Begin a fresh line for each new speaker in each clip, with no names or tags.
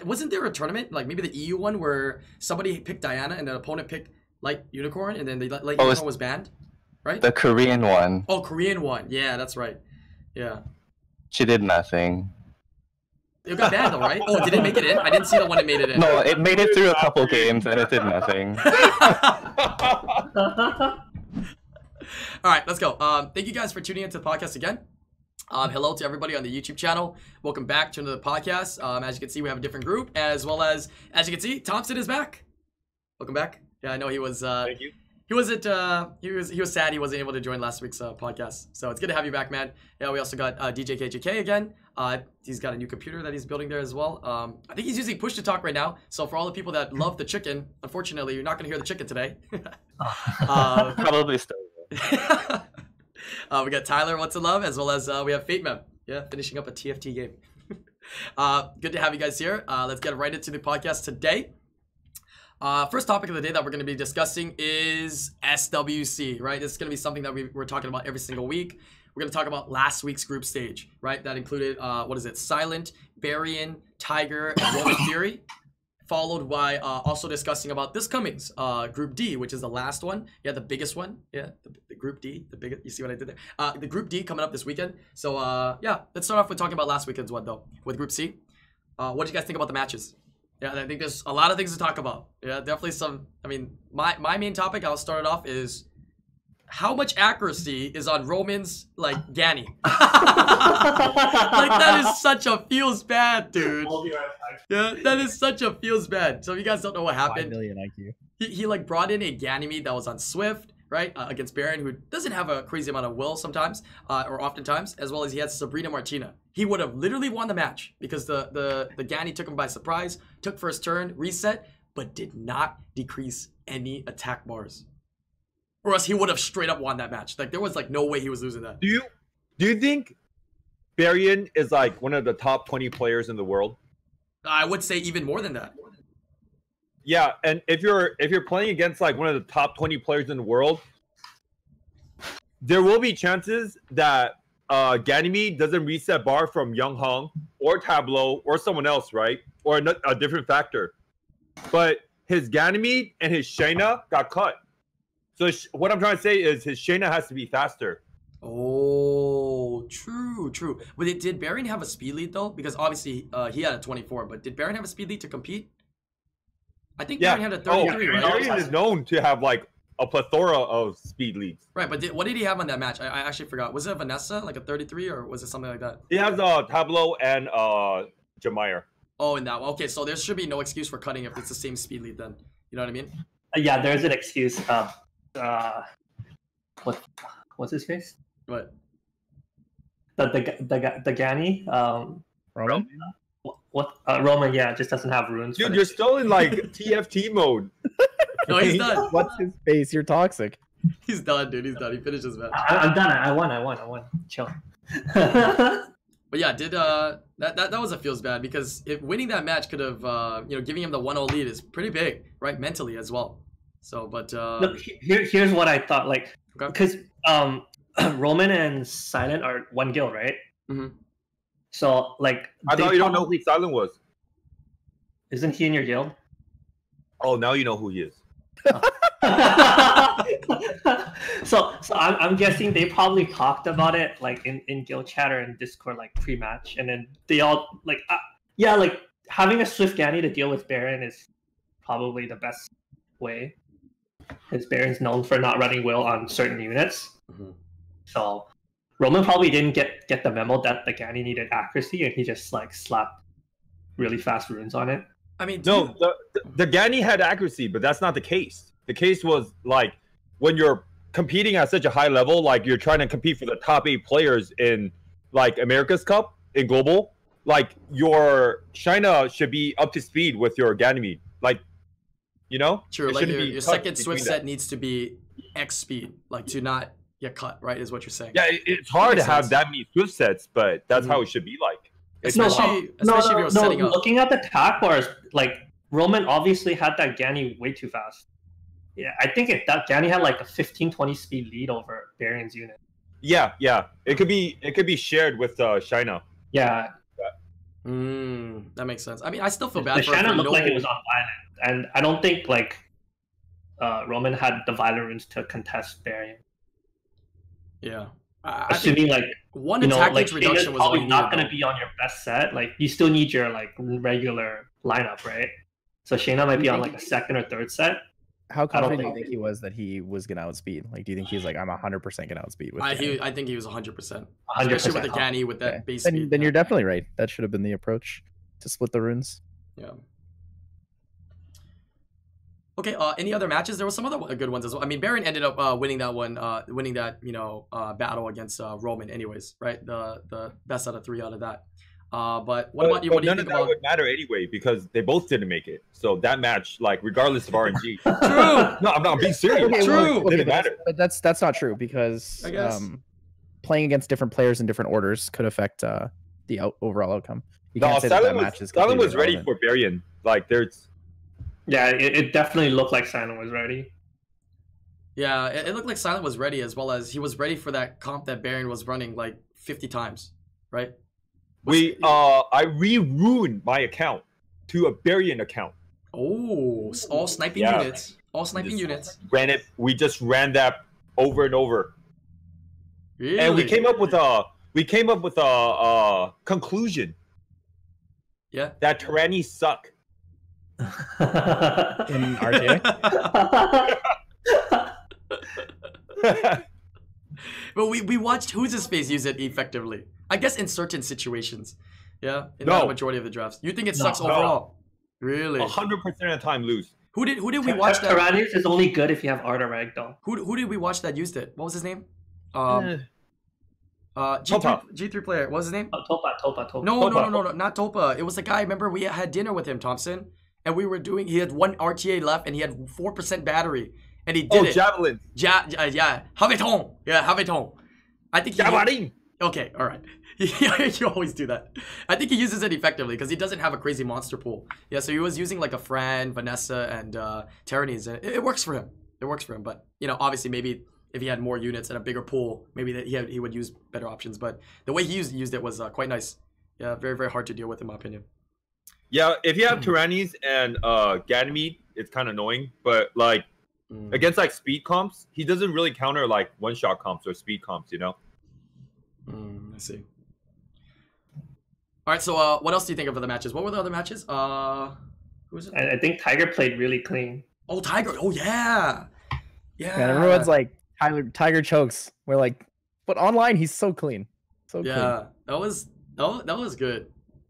Wasn't there a tournament, like maybe the EU one, where somebody picked Diana and the opponent picked Light Unicorn, and then Light Unicorn was banned, right?
The Korean one.
Oh, Korean one. Yeah, that's right. Yeah.
She did nothing.
It got banned though, right? Oh, did it make it in? I didn't see the one it made it in.
No, it made it through a couple games and it did nothing.
All right, let's go. Thank you guys for tuning into the podcast again. Hello to everybody on the YouTube channel. Welcome back to another podcast. As you can see, we have a different group, as well as you can see, Thompson is back. Welcome back. Yeah, I know he was.
Thank you.
He wasn't. He was sad he wasn't able to join last week's podcast. So it's good to have you back, man. Yeah, we also got DJ KJK again. He's got a new computer that he's building there as well. I think he's using push to talk right now. So for all the people that love the chicken, unfortunately, you're not gonna hear the chicken today.
Probably still.
We got Tyler, what's in love, as well as we have Fate Mem. Yeah, finishing up a TFT game. Good to have you guys here. Let's get right into the podcast today. First topic of the day that we're going to be discussing is SWC, right? This is going to be something that we're talking about every single week. We're going to talk about last week's group stage, right? That included, Silent, Barian, Tiger, and Roman Fury. Followed by also discussing about this coming's Group D, which is the last one. Yeah, the biggest one. Yeah, the Group D, the biggest. You see what I did there? The Group D coming up this weekend. So yeah, let's start off with talking about last weekend's one though, with Group C. What do you guys think about the matches? Yeah, I think there's a lot of things to talk about. Yeah, definitely some. I mean, my main topic I'll start it off is how much accuracy is on Roman's Ganny. That is such a feels bad, dude. Yeah, that is such a feels bad. So if you guys don't know what happened,
5 million IQ.
He brought in a Ganymede that was on Swift, right, against Baron, who doesn't have a crazy amount of will sometimes, or oftentimes, as well as he had Sabrina Martina. He would have literally won the match because the Ganny took him by surprise, took first turn, reset, but did not decrease any attack bars. Or else he would have straight up won that match. There was no way he was losing that.
Do you think Barian is one of the top 20 players in the world?
I would say even more than that.
Yeah, and if you're playing against one of the top 20 players in the world, there will be chances that Ganymede doesn't reset bar from Young Hong or Tableau or someone else, right? Or a different factor. But his Ganymede and his Shayna got cut. So what I'm trying to say is his Shayna has to be faster.
Oh, true. But did Baron have a speed lead though? Because obviously he had a 24, but did Baron have a speed lead to compete? I think Baron had a 33, right?
Baron is known to have a plethora of speed leads.
Right, but what did he have on that match? I actually forgot. Was it Vanessa, a 33, or was it something like that?
He has Tableau and Jameyer.
Oh, in that one. Okay, so there should be no excuse for cutting if it's the same speed lead then. You know what I mean?
Yeah, there's an excuse. What's his face?
What?
The Ganny.
Roman?
Roman? Yeah, just doesn't have runes.
Dude, you're still in TFT mode.
No, he's done.
What's his face? You're toxic.
He's done, dude. He's done. He finished his match.
I'm done. I won. Chill.
But yeah, that was a feels bad because if winning that match could have giving him the 1-0 lead is pretty big, right? Mentally as well. So, but
look, here's what I thought. Because Roman and Silent are one guild, right?
Mm-hmm.
So
I thought you don't know who Silent was.
Isn't he in your guild?
Oh, now you know who he is.
So I'm guessing they probably talked about it in guild chatter and Discord pre-match, and then they all having a Swift Ganny to deal with Baron is probably the best way, because Baron's known for not running will on certain units.
Mm-hmm.
So Roman probably didn't get the memo that the Ganny needed accuracy, and he just slapped really fast runes on it.
I mean,
no, the Ganny had accuracy, but that's not the case. The case was when you're competing at such a high level, you're trying to compete for the top 8 players in America's Cup in global, your China should be up to speed with your Ganymede.
True. Your second Swift set needs to be X speed, to not get cut, right? Is what you're saying.
Yeah, it's hard to have that many Swift sets, but that's how it should be
Especially if you're setting up.
Looking at the attack bars, Roman obviously had that Ganny way too fast. Yeah, I think that Ganny had a 15-20 speed lead over Baron's unit.
Yeah. It could be shared with Shina.
Yeah.
Mm. That makes sense. I mean, I still feel
The
bad for
Shannon looked
no...
like it was on violent, and I don't think like Roman had the violent runes to contest Varian.
Yeah.
Assuming like
one
you know,
attack
like
damage reduction
Shayna's
was all
probably
you
not
needed,
going to be on your best set. Like you still need your like regular lineup, right? So Shayna might be on like a second or third set.
How confident do you
think-
think he was that he was gonna outspeed? Like, do you think he's like, I'm 100% gonna outspeed with Ganny?
I think he was 100%.
100%.
Especially with the Ganny with that
Okay.
base
Then,
speed.
then you're definitely right. That should have been the approach to split the runes.
Yeah. Okay, any other matches? There were some other good ones as well. I mean, Baron ended up winning that one, winning that, you know, battle against Roman anyways, right? The best out of 3 out of that. But what about you? What do you
none
think
of that
about...
would matter anyway because they both didn't make it. So that match, like, regardless of RNG.
True!
No, I'm being serious.
Okay,
True.
It didn't matter.
But that's not true because
I guess.
Playing against different players in different orders could affect the overall outcome. You
No,
can't say that
Silent
match is
Silent was
completely
ready
irrelevant.
for Varian. Like, there's...
Yeah, it definitely looked like Silent was ready.
Yeah, it looked like Silent was ready, as well as he was ready for that comp that Baron was running like 50 times, right?
I re-ruined my account to a Varian account.
Oh, all sniping
Yeah.
units. All sniping units.
We just ran that over and over.
Really?
And we came up with a conclusion
Yeah.
that Tyrannies suck.
In RTA?
But we watched Who's His Face use it effectively. I guess in certain situations. Yeah, in not a
No.
majority of the drafts. You think it
No.
sucks
No.
overall? Really?
100% of the time lose.
Who did we watch that?
Tyrannies is only good if you have Arda Ragdoll.
Who did we watch that used it? What was his name?
Eh.
G3, G3 player. What was his name?
Topa.
No, not Topa. It was the guy. Remember, we had dinner with him, Thompson, and we were doing. He had 1 RTA left, and he had 4% battery, and he did it.
Javelin.
Yeah. Haveton. Yeah, Haveton. I think.
Javelin.
Okay, all right. You always do that. I think he uses it effectively because he doesn't have a crazy monster pool. Yeah, so he was using like a Fran, Vanessa, and Tyrannies, and it works for him. It works for him, but you know, obviously, maybe if he had more units and a bigger pool, maybe that he would use better options. But the way he used it was quite nice. Yeah, very very hard to deal with in my opinion.
Yeah, if you have Tyrannies and Ganymede, it's kind of annoying. But like against like speed comps, he doesn't really counter like one-shot comps or speed comps, you know?
I see. All right, so what else do you think of the matches? What were the other matches? Who was it?
I think Tiger played really clean.
Oh, Tiger. Oh, yeah. Yeah.
And everyone's like, Tiger chokes. We're like, but online he's so clean. So clean.
Yeah, that was good.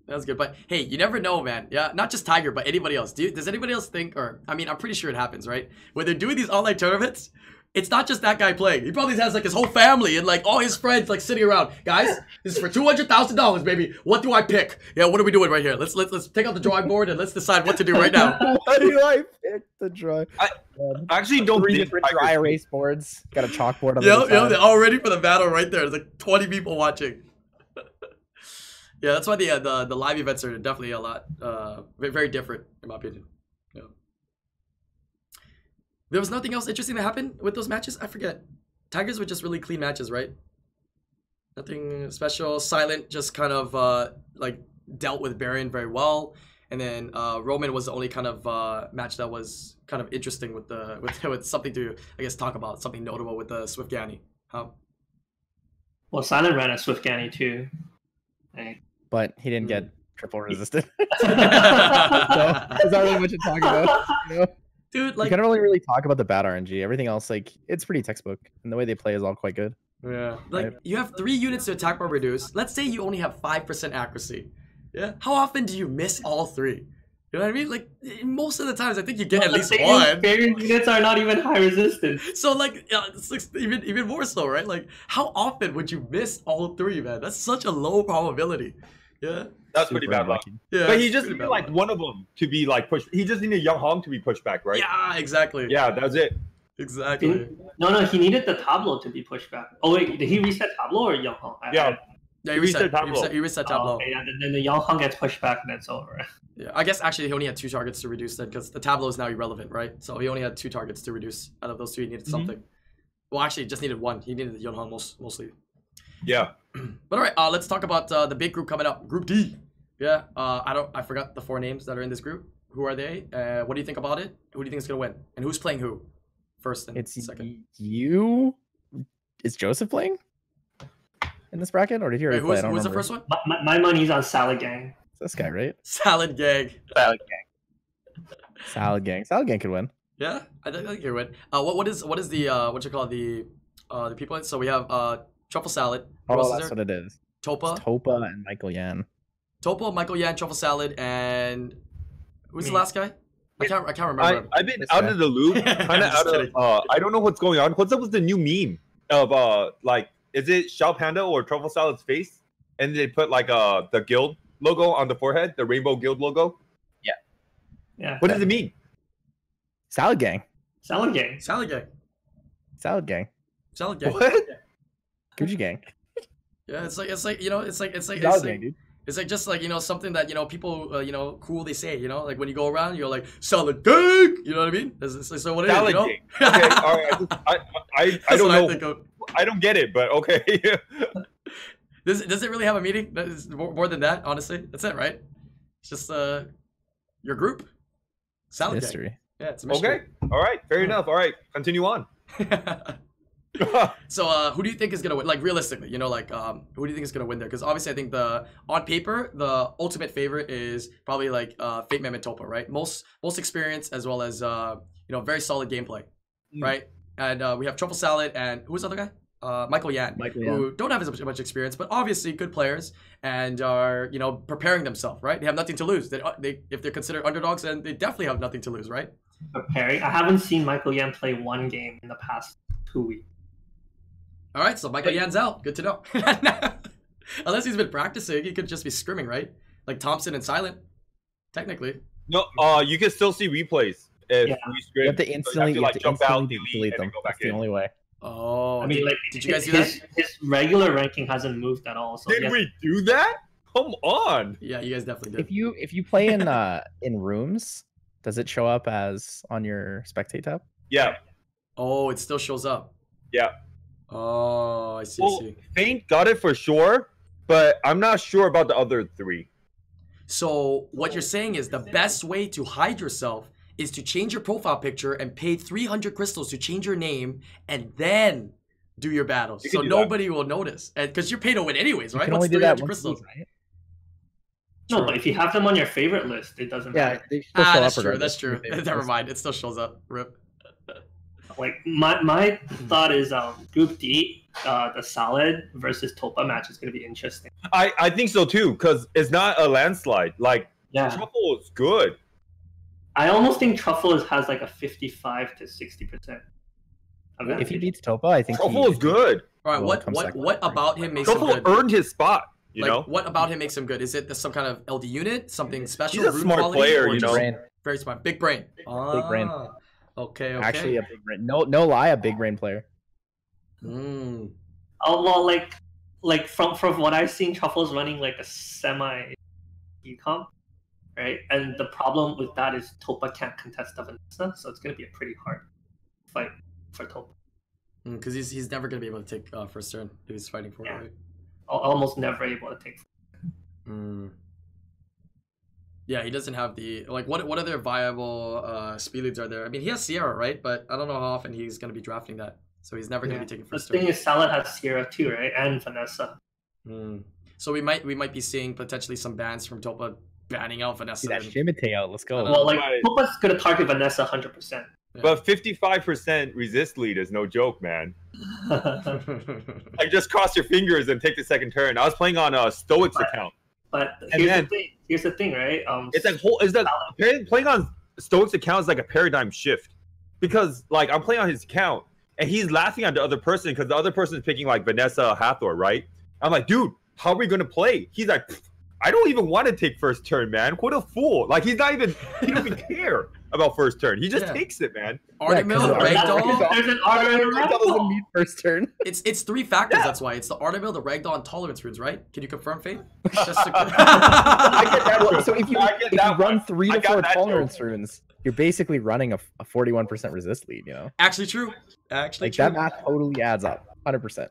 That was good. But hey, you never know, man. Yeah, not just Tiger, but anybody else. Does anybody else think, or I mean, I'm pretty sure it happens, right? When they're doing these online tournaments, it's not just that guy playing. He probably has like his whole family and like all his friends like sitting around. Guys, this is for $200,000, baby. What do I pick? Yeah, what are we doing right here? Let's take out the drawing board and let's decide what to do right now.
What do I pick the dry?
I actually don't
3
think
different
Tiger's
dry
clean.
erase boards. Got a chalkboard on the
Yeah,
other
yeah,
side.
they're all ready for the battle right there. There's like 20 people watching. Yeah, that's why the live events are definitely a lot very, very different in my opinion. Yeah. There was nothing else interesting that happened with those matches. I forget. Tigers were just really clean matches, right? Nothing special. Silent just kind of like dealt with Baron very well, and then Roman was the only kind of match that was kind of interesting with with something to I guess talk about, something notable with the Swift Ganny.
Well, Silent ran a Swift Ganny too.
But he didn't get triple resisted.
So,
There's not really much to talk about. You know?
dude,
You
like,
can't really talk about the bad RNG. Everything else, like, it's pretty textbook, and the way they play is all quite good.
yeah, like
Right.
you have 3 units to attack bar reduce. Let's say you only have 5% accuracy. Yeah, how often do you miss all 3? You know what I mean? Like most of the times, I think you get at least one.
Variant units are not even high resistance.
So like, it's like even more so, right? Like, how often would you miss all 3, man? That's such a low probability. Yeah.
That's pretty
Super
bad luck.
unlucky.
Yeah.
But he
it's
just
pretty
needed
bad
like
luck.
one of them to be like pushed. He just needed Young Hong to be pushed back, right?
Yeah, exactly.
Yeah, that's it.
Exactly.
No, he needed the Tableau to be pushed back. Oh wait, did he reset Tableau or Young Hong?
Yeah.
Yeah,
He reset Tableau.
He reset
Oh,
Tableau.
okay, yeah, then the Young Hong gets pushed back and it's over.
Yeah, I guess actually he only had 2 targets to reduce that because the Tableau is now irrelevant, right? So he only had 2 targets to reduce. Out of those 2, he needed something. Well, actually, he just needed 1. He needed the Yonhong mostly.
Yeah.
But all right, let's talk about the big group coming up, Group D. Yeah. I forgot the 4 names that are in this group. Who are they? What do you think about it? Who do you think is gonna win? And who's playing who? First and
It's
second.
you. Is Joseph playing in this bracket, or did he
Wait,
already play? I don't
who's the
remember.
first one?
My money's on Salad Gang.
It's this guy, right?
Salad Gang.
Salad
Salad Gang. Salad Gang could win.
Yeah, I think you win. What is the what you call the people? So we have Truffle Salad. Who else
Oh,
is
that's
there?
what it is.
Topa.
It's Topa and Michael Yan.
Topo, Michael Yan, Truffle Salad, and who's the
Me.
last guy? I can't remember.
I've been
This
out
guy.
of the loop, kind
I'm
of
just
out
kidding.
of. I don't know what's going on. What's up with the new meme of like, is it Shao Panda or Truffle Salad's face, and they put like the guild logo on the forehead, the Rainbow Guild logo?
Yeah.
What does it mean?
Salad Gang.
Salad Gang.
Salad Gang.
Salad Gang.
Salad Gang.
What?
Gucci Gang.
Yeah, it's like you know, it's like
Salad Gang, dude.
it's like just like you know something that you know people cool they say like when you go around you're like Salad Gang, you know what I mean? So what it is,
Salad
you know?
Gang. Okay, all right. I
That's
don't
what I
know.
think of.
I don't get it, but okay.
Does it really have a meaning? That is more than that, honestly. That's it, right? It's just your group. Salad Gang.
History.
Yeah, it's a mystery.
Okay. All right. Fair enough. All right. Continue on.
So who do you think is gonna win? Like realistically, like who do you think is gonna win there? Because obviously, I think on paper the ultimate favorite is probably like Fate Mem and Topa, right? Most experience as well as very solid gameplay, right? And we have Truffle Salad and who's the other guy? Michael Yan, who don't have as much experience, but obviously good players and are preparing themselves, right? They have nothing to lose. They if they're considered underdogs, then they definitely have nothing to lose, right?
Preparing. I haven't seen Michael Yan play one game in the past 2 weeks.
All right, so Michael Yan's out. Good to know. Unless he's been practicing, he could just be scrimming, right? Like Thompson and Silent, technically.
No, you can still see replays if
Yeah.
we
You have
script.
to instantly,
you have to jump out, delete,
delete
and then
them.
go back
That's the
in.
only way.
Oh,
I mean, like,
did you guys do that?
his regular ranking hasn't moved at all. So
Did
yes,
we do that? Come on.
Yeah, you guys definitely did.
If you play in rooms, does it show up as on your spectate tab?
Yeah.
Oh, it still shows up.
Yeah.
Oh, I see.
Well, Faint got it for sure, but I'm not sure about the other 3.
So what you're saying is the best way to hide yourself is to change your profile picture and pay 300 crystals to change your name and then do your battles.
You
So
can do
nobody will notice. And because you're paid to win anyways,
You
right?
can
What's
only do that
300
once a
crystals?
week, right?
no, but if you have them on your favorite list, it doesn't
Yeah,
matter.
they still show
That's
up
true.
regardless
That's
of
true.
your favorite
Never
list.
mind. It still shows up. Rip.
Like my thought is Group D, the Salad versus Topa match is going to be interesting.
I think so too, because it's not a landslide. Like,
Yeah,
Truffle is good.
I almost think Truffle has like a 55 to 60%.
If he beats Topa, I think
Truffle is good.
All right.
Well, comes second.
What about him makes him
Truffle
good?
earned his spot, you
Like,
know?
what about him makes him good? Is it some kind of LD unit, something special?
He's a
rune
smart
quality,
player,
or
you
just
know?
Brain.
Very smart. Big brain.
Big brain.
Ah, Okay.
Actually, a big brain. No lie, a big brain player.
Mm.
Oh well, like from what I've seen, Truffle's running like a semi ecom, right? And the problem with that is Topa can't contest the Vanessa, so it's going to be a pretty hard fight for Topa.
Because he's never gonna be able to take first turn if he's fighting for it,
Yeah.
right?
Almost never able to take.
Mm. Yeah, he doesn't have the what other viable speed leads are there? I mean, he has Sierra, right? But I don't know how often he's gonna be drafting that, so he's never gonna be taking
The
first
thing
turn.
is, Salad has Sierra too, right? And Vanessa.
So we might be seeing potentially some bans from Topa banning out Vanessa.
See that
and-
Shimite out. Let's go.
Well, like
Right.
Topa's going to target Vanessa 100%.
But 55% resist lead is no joke, man. Like, just cross your fingers and take the second turn. I was playing on a Stoics account.
But
And then-
here's the thing, right?
It's like playing on Stoics account is like a paradigm shift, because like I'm playing on his account and he's laughing at the other person because the other person is picking like Vanessa Hathor, right? I'm like, dude, how are we gonna play? He's like, I don't even want to take first turn, man. What a fool! Like he don't even care about first turn. He just
Yeah.
takes it, man.
Artemill,
Yeah, 'cause
Ragdoll.
There's an Artemill
That doesn't need first turn.
It's 3 factors.
Yeah.
That's why it's the Artemill, the Ragdoll, and Tolerance runes, right? Can you confirm, Fate? Just to...
I get that one. So if you
I get that
run
one.
3
I
to
got
4
that
tolerance runes, you're basically running a 41% resist lead. You know,
Actually true. Actually
like
true.
that math totally adds up. 100%.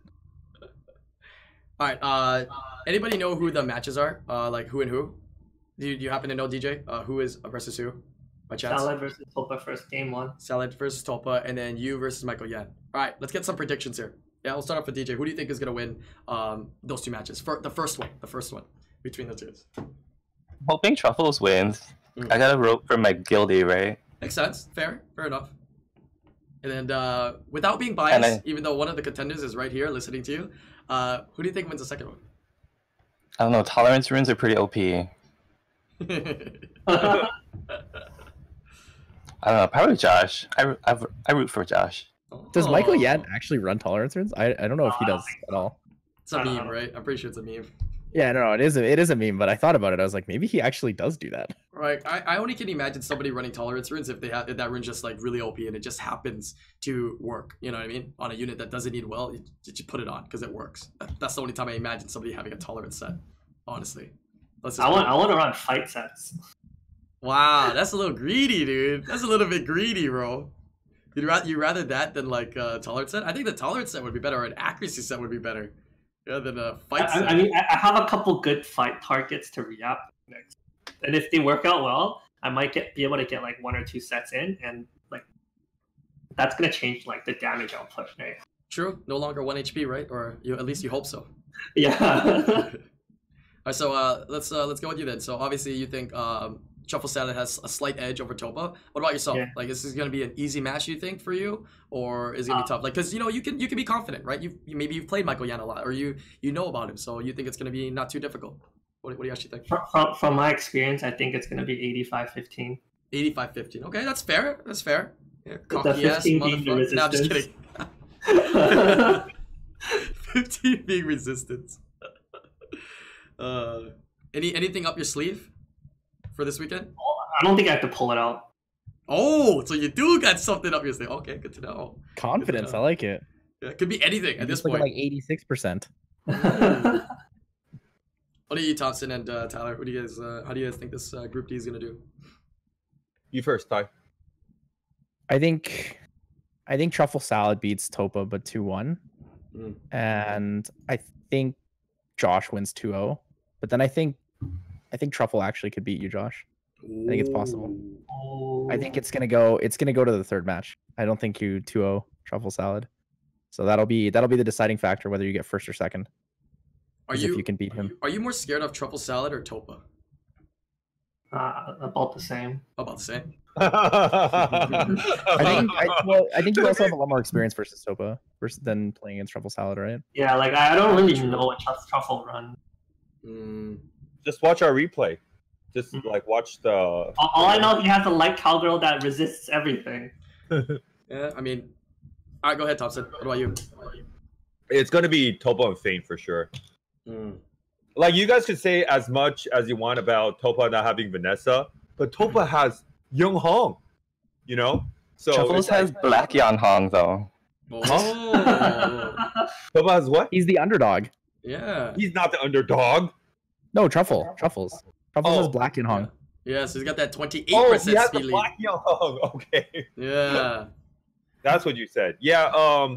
All right. Anybody know who the matches are? Like who and who? Do you happen to know, DJ? Who is versus who? By chance?
Salad versus Topa first game 1.
Salad versus Topa, and then you versus Michael Yan. All right, let's get some predictions here. Yeah, we'll start off with DJ. Who do you think is gonna win those 2 matches? For the first one between the two.
Hoping Truffles wins. I gotta rope for my guildie, right?
Makes sense. Fair enough. And then without being biased, even though one of the contenders is right here listening to you, who do you think wins the second one?
I don't know. Tolerance runes are pretty OP. I don't know. Probably Josh. I root for Josh.
Does Michael Yan actually run tolerance runes? I don't know if he does at all.
It's a meme, right? I'm pretty sure it's a meme.
Yeah, no, it is a meme, but I thought about it. I was like, maybe he actually does do that.
Right. I only can imagine somebody running tolerance runes if that rune's just like really OP and it just happens to work. You know what I mean? On a unit that doesn't need well, you put it on because it works. That's the only time I imagine somebody having a tolerance set. Honestly.
I want to run fight sets.
Wow, that's a little greedy, dude. That's a little bit greedy, bro. You'd rather that than like a tolerance set? I think the tolerance set would be better, or an accuracy set would be better. Yeah, than a fight set.
I mean, I have a couple good fight targets to re-up next. And if they work out well, I might be able to get like 1 or 2 sets in, and like that's gonna change like the damage output, right?
True. No longer 1 HP, right? Or at least you hope so.
Yeah.
All right, so let's go with you then. So obviously you think Truffle Salad has a slight edge over Topa. What about yourself?
Yeah.
Like, is this gonna be an easy match, you think, for you, or is it gonna be tough? Like, because you know you can be confident, right? Maybe you've played Michael Yan a lot, or you know about him, so you think it's gonna be not too difficult. What do you actually think?
From my experience, I think it's gonna be 85-15.
85-15. Okay, that's fair. That's fair. Yeah,
the 15 being the resistance.
No, I'm just kidding. 15 being resistance. Anything up your sleeve for this weekend?
I don't think I have to pull it out.
Oh, so you do got something up your sleeve. Okay, good to know.
Confidence, I like it.
Yeah, it could be anything at this
point.
point.
Like 86%.
What do you, Thompson and Tyler? What do you guys? How do you guys think this Group D is gonna do?
You first, Ty.
I think Truffle Salad beats Topa, but 2-1, and I think Josh wins 2-0. But then I think Truffle actually could beat you, Josh. I think it's possible. I think it's gonna go to the third match. I don't think you 2-0 Truffle Salad. So that'll be the deciding factor whether you get first or second. If you can beat him.
Are you more scared of Truffle Salad or Topa?
About the same.
About the same.
I think you also have a lot more experience versus Topa than playing against Truffle Salad, right?
Yeah, like I don't really know what Truffle run.
Just watch our replay. Just like watch the.
All I know, he has a light cowgirl that resists everything.
Yeah, I mean, all right, go ahead, Thompson. What about you?
It's gonna be Topa and Feint for sure. Like you guys could say as much as you want about Topa not having Vanessa, but Topa has Young Hong, you know. So
Truffles has Black Yan Hong though.
Oh.
Topa has what?
He's the underdog.
Yeah.
He's not the underdog.
No, Truffles has Black Yan Hong.
Yeah, so he's got that 28%
he has
speed
the
lead.
Black Yan Hong. Okay.
Yeah.
That's what you said. Yeah.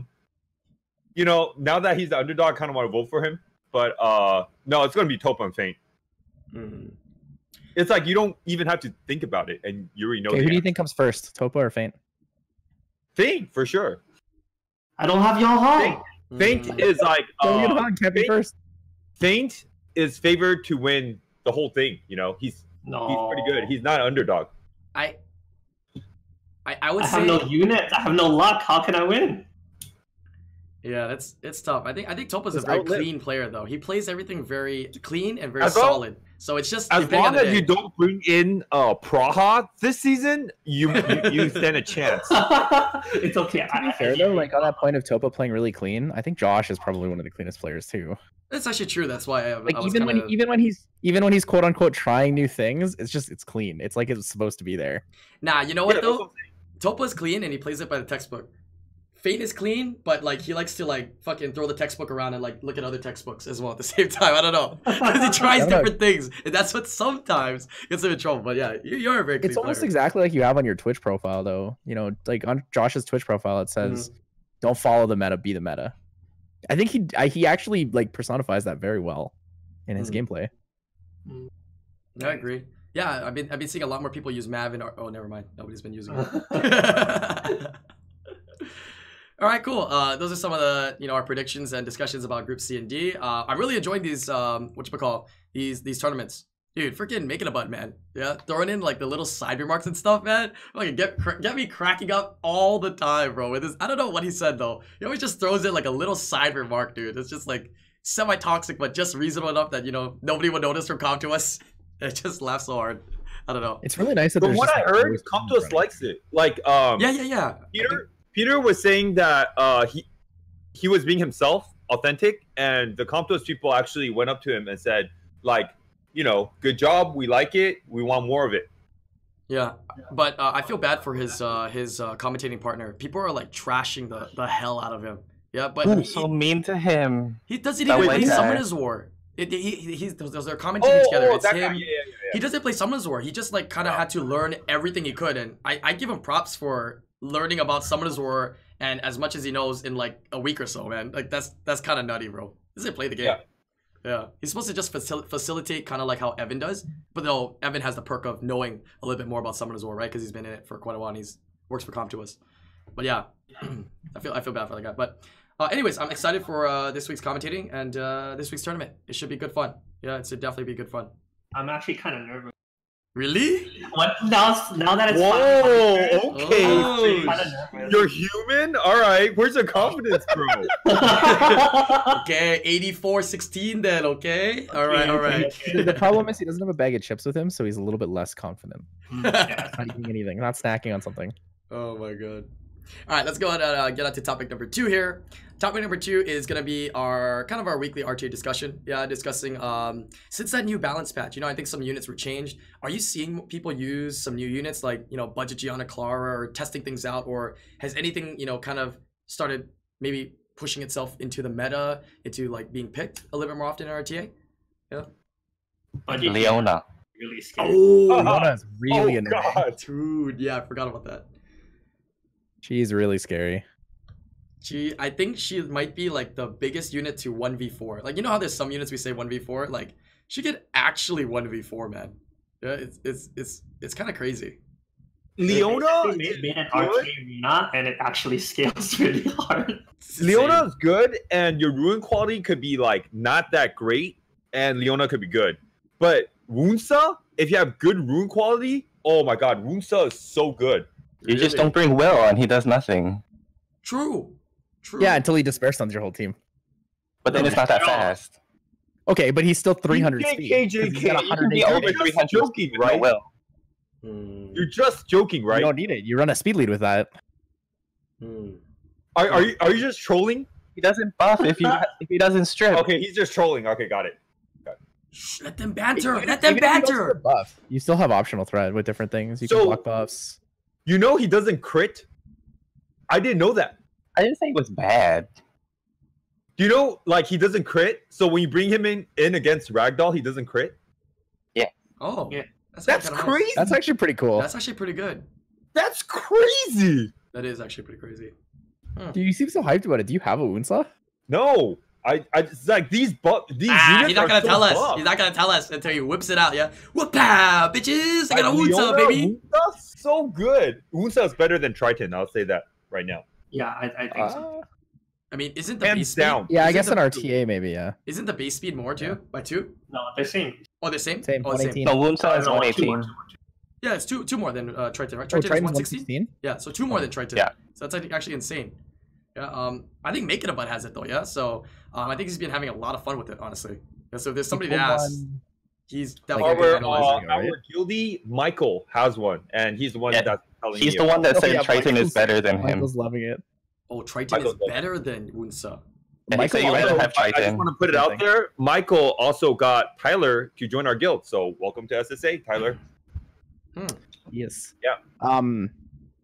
You know, now that he's the underdog, I kind of want to vote for him. But no, it's gonna be Topa and Feint. It's like you don't even have to think about it, and you already know.
Okay, who do you think comes first, Topa or Feint?
Feint for sure.
I don't have Young Hong.
Feint is like
Young Hong can't be first.
Feint is favored to win the whole thing. You know, he's pretty good. He's not an underdog.
I would say
I have no units. I have no luck. How can I win?
Yeah, it's tough. I think Topa's a very clean player though. He plays everything very clean and very solid. So it's just
as long as you don't bring in Praha this season, you stand a chance.
It's okay.
To be fair though, like on that point of Topa playing really clean, I think Josh is probably one of the cleanest players too.
That's actually true. That's why I was
even when he's quote unquote trying new things, it's clean. It's like it's supposed to be there.
Nah, you know what though? Topa's clean and he plays it by the textbook. Feint is clean, but like he likes to like fucking throw the textbook around and like look at other textbooks as well at the same time. I don't know, because he tries different things, and that's what sometimes gets him in trouble. But yeah, you're a very clean
It's almost
player.
exactly like you have on your Twitch profile, though. You know, like on Josh's Twitch profile, it says, "Don't follow the meta, be the meta." I think he actually like personifies that very well in his gameplay.
I agree. Yeah, I've been seeing a lot more people use Mav in our. Oh, never mind. Nobody's been using it. All right, cool. Those are some of the our predictions and discussions about Group C and D. I'm really enjoying these these tournaments, dude. Freaking making a butt, man. Yeah, throwing in like the little side remarks and stuff, man. Like get me cracking up all the time, bro. With this, I don't know what he said though. He always just throws in like a little side remark, dude. It's just like semi-toxic, but just reasonable enough that nobody would notice or come to us. I just laugh so hard. I don't know.
It's really nice that
From
there's
what
just,
I
like,
heard,
always
Come to
someone
Us
running.
likes it. Like
Yeah.
Peter was saying that he was being himself, authentic, and the Come to Us people actually went up to him and said, like, good job, we like it, we want more of it.
Yeah, but I feel bad for his commentating partner. People are like trashing the hell out of him. Yeah, but
Ooh, so mean to him.
he doesn't
That
even
one
play
guy.
Summoners War. They're commentating together. It's
that
him.
guy, yeah.
He doesn't play Summoners War. He just like kind of had to learn everything he could, and I give him props for learning about Summoners War and as much as he knows in like a week or so, man. Like that's kind of nutty, bro. He doesn't play the game. Yeah. He's supposed to just facilitate kind of like how Evan does, but though Evan has the perk of knowing a little bit more about Summoners War, right? Because he's been in it for quite a while and he's works for Comp2Us. But yeah, I feel bad for that guy. But anyways, I'm excited for this week's commentating and this week's tournament. It should be good fun. Yeah, it should definitely be good fun.
I'm actually kind of nervous.
Really?
What now that it's
Whoa, okay.
Oh,
kinda nervous.
You're human? All right. Where's your confidence, bro?
Okay, 84-16 then, okay? All right.
The problem is he doesn't have a bag of chips with him, so he's a little bit less confident.
Yeah.
Not eating anything, not snacking on something.
Oh my god. All right, let's go ahead and get on to topic number 2 here. Topic number 2 is going to be our weekly RTA discussion. Yeah, discussing since that new balance patch, I think some units were changed. Are you seeing people use some new units like, Budget Gianna Clara or testing things out, or has anything, kind of started maybe pushing itself into the meta, into like being picked a little bit more often in RTA? Yeah.
Budget
Leona.
really scary.
Oh,
Leona's really annoying.
God.
dude, yeah, I forgot about that.
She's really scary.
I think she might be like the biggest unit to 1v4. Like, how there's some units we say 1v4? Like, she could actually 1v4, man. Yeah, it's kind of crazy.
Leona
They
is
made an
good.
arcade arena and it actually scales really hard.
It's insane.
Leona is good, and your rune quality could be like not that great, and Leona could be good. But Wunsa, if you have good rune quality, oh my god, Wunsa is so good.
You just
Really?
don't bring Will and he does nothing.
True.
Yeah, until he despair stuns your whole team.
But then it's not that
No.
fast.
Okay, but he's still 300
JK,
speed. 'cause he's got
you can be
180
over
damage.
300 joking,
No
right?
Will.
Hmm.
You're just joking,
You
right?
don't need it. You run a speed lead with that.
Hmm.
Are you just trolling?
He doesn't buff if he doesn't strip.
Okay, he's just trolling. Okay, got it.
Shh, let them banter.
Even
Let them
if he goes for
banter.
the buff, you still have optional threat with different things. You
So-
can block buffs.
You know he doesn't crit? I didn't know that.
I didn't say it was bad.
Do you know, like, he doesn't crit? So when you bring him in against Ragdoll, he doesn't crit?
Oh,
Yeah.
That's
kinda nice.
crazy.
That's actually pretty cool.
That's actually pretty good.
That's crazy.
That is actually pretty crazy.
Do you seem so hyped about it? Do you have a Woundsaw?
No, it's like these units
He's not
are
gonna
so
tell us.
buff.
He's not gonna tell us until he whips it out. Yeah. Whoop-pow, bitches! I got a
Like,
Woonsa,
Leona,
baby.
Woonsa's so good. Woonsa is better than Triton. I'll say that right now.
Yeah, I think so.
I mean, isn't the
Hands
base
down.
speed?
Yeah, I
isn't
guess
the-
in RTA maybe, yeah.
Isn't the base speed more too? By 2?
No, they're saying
Oh, the same.
Same,
Oh, the
118.
No, Wunsa is
no,
118.
Yeah, it's two more than Triton, right?
Oh,
Triton is
Triton's
116.
116?
Yeah, so 2 more than Triton.
Yeah.
So that's actually insane. Yeah. I think Making a Butt has it though. Yeah. So I think he's been having a lot of fun with it, honestly. Yeah, so if there's somebody to ask, he's definitely
Like,
been
Our,
analyzing it.
right?
our guildie, Michael, has one, and he's the one
Yeah,
that's telling
He's
me
the
about
one that
Oh,
said
yeah,
Triton is
Michael's-
better than him.
Michael's loving it.
Oh, Triton is
Michael-
better than Wunsa.
Yeah, he said you
Also,
rather have
I just
Triton.
want to put it out there. Michael also got Tyler to join our guild, so welcome to SSA, Tyler.
Yes.
Yeah.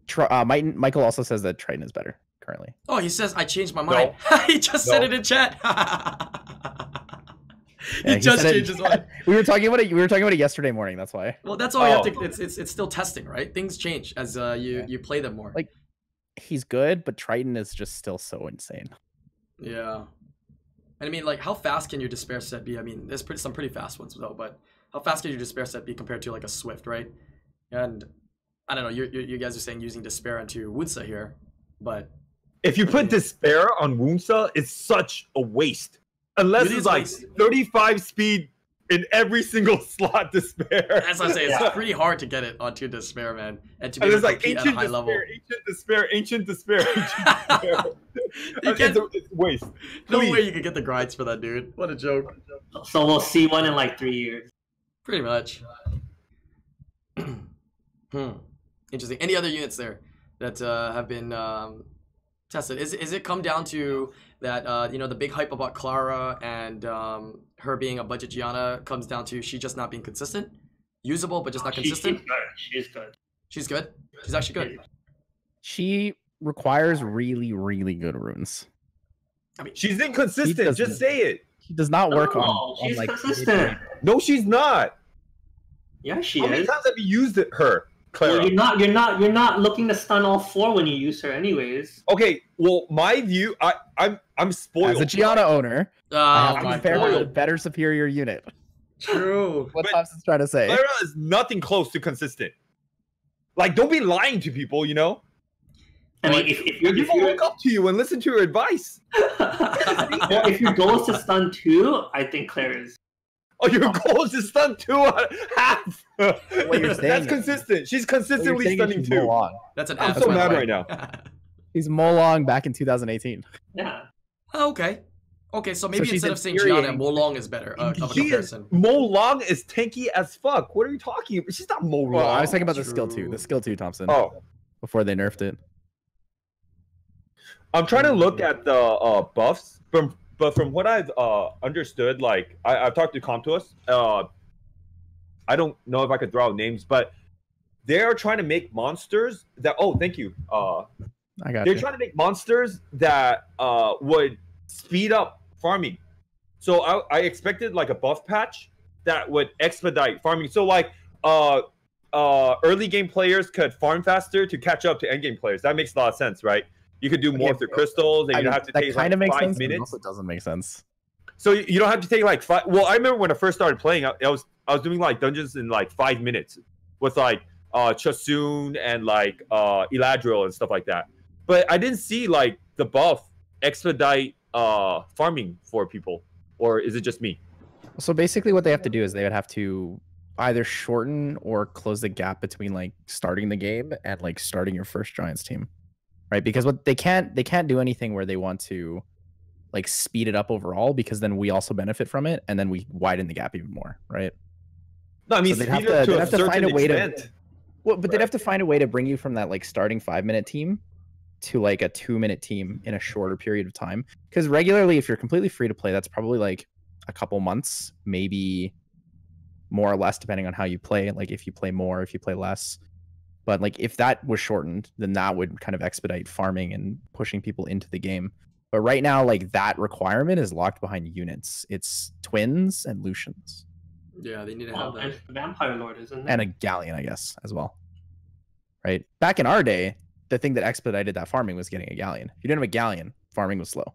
Michael also says that Triton is better currently.
Oh, he says I changed my mind. He just said
No.
it in chat.
Yeah,
he just
said it-
changed his mind.
We were talking about it. We were talking about it yesterday morning. That's why.
Well, that's all you have
Oh.
to. It's still testing, right? Things change as you play them more.
Like- He's good, but Triton is just still so insane.
Yeah. And I mean, like, how fast can your despair set be? I mean, there's some pretty fast ones though, but how fast can your despair set be compared to like a Swift, right? And I don't know. You guys are saying using despair into Wunsa here, but
if you put despair on Wunsa, it's such a waste. Unless it's like 35 speed in every single slot despair.
That's what I'm saying. It's pretty hard to get it onto despair, man, and to be able to compete at a high level.
Ancient despair. It's waste.
No way you could get the grinds for that, dude. What a joke.
So we'll see one in like 3 years.
Pretty much. Interesting. Any other units there that have been tested? Is it come down to that? You know, the big hype about Clara and her being a budget Gianna comes down to she just not being consistent, usable but just not consistent.
She's good.
She's good. She's actually good.
She requires really, really good runes.
I mean,
she's inconsistent. Just say it.
She does not work on
she's
like
consistent.
No, she's not.
Yeah, she
How
is.
many times have you used her, Clara?
Well, you're not looking to stun all 4 when you use her, anyways.
Okay, well, my view, I'm spoiled.
As a Gianna owner, I have to
my
compare
God.
her to a better superior unit.
True.
What Thompson's trying to say?
Clara is nothing close to consistent. Like, don't be lying to people, you know?
I mean, if
People look up to you and listen to your advice.
if your goal is to stun 2, I think Claire is.
Oh, your goal is to stun 2 half.
What you're saying
That's
is-
consistent. She's consistently
What you're saying
stunning
is she's
2.
Molong.
That's an
I'm so
absolute
mad
lie.
right now.
He's Molong back in 2018.
Yeah.
Okay. Okay, so maybe
she's
instead of saying Gianna,
infuriating.
Molong is better of a
She is,
comparison.
Molong is tanky as fuck. What are you talking about? She's not Molong.
Well, I was talking about the skill
True.
2. The skill 2, Thompson.
Oh,
Before they nerfed it.
I'm trying to look at the buffs, but from what I've understood, like I've talked to Comtuos. I don't know if I could throw out names, but they're trying to make monsters that. Oh, thank you.
I got
They're
you.
trying to make monsters that would speed up farming. So I expected like a buff patch that would expedite farming. So like early game players could farm faster to catch up to end game players. That makes a lot of sense, right? You could do more
Okay,
through crystals, and you don't have to
that
take
kind
like
of makes
5
sense, but it
minutes.
also doesn't make sense.
So you don't have to take like 5. Well, I remember when I first started playing, I was doing like dungeons in like 5 minutes with like Chasun and like Eladriel and stuff like that. But I didn't see like the buff expedite farming for people, or is it just me?
So basically what they have to do is they would have to either shorten or close the gap between like starting the game and like starting your first Giants team. Right? Because what they can't do anything where they want to like speed it up overall, because then we also benefit from it and then we widen the gap even more, right?
No, I mean,
So they'd
speed
have
up
to-
to
they'd
a
have to find
certain
a way to-
extent.
Well, but they'd have to find a way to bring you from that like starting 5-minute team to like a 2-minute team in a shorter period of time. Because regularly, if you're completely free to play, that's probably like a couple months, maybe more or less, depending on how you play. Like if you play more, if you play less. But like if that was shortened, then that would kind of expedite farming and pushing people into the game. But right now, like that requirement is locked behind units. It's twins and Lucians
Yeah, they need to
Well,
have
and
that.
the Vampire Lord, isn't
and
it?
a galleon, I guess, as well. Right? Back in our day, the thing that expedited that farming was getting a galleon. If you didn't have a galleon, farming was slow.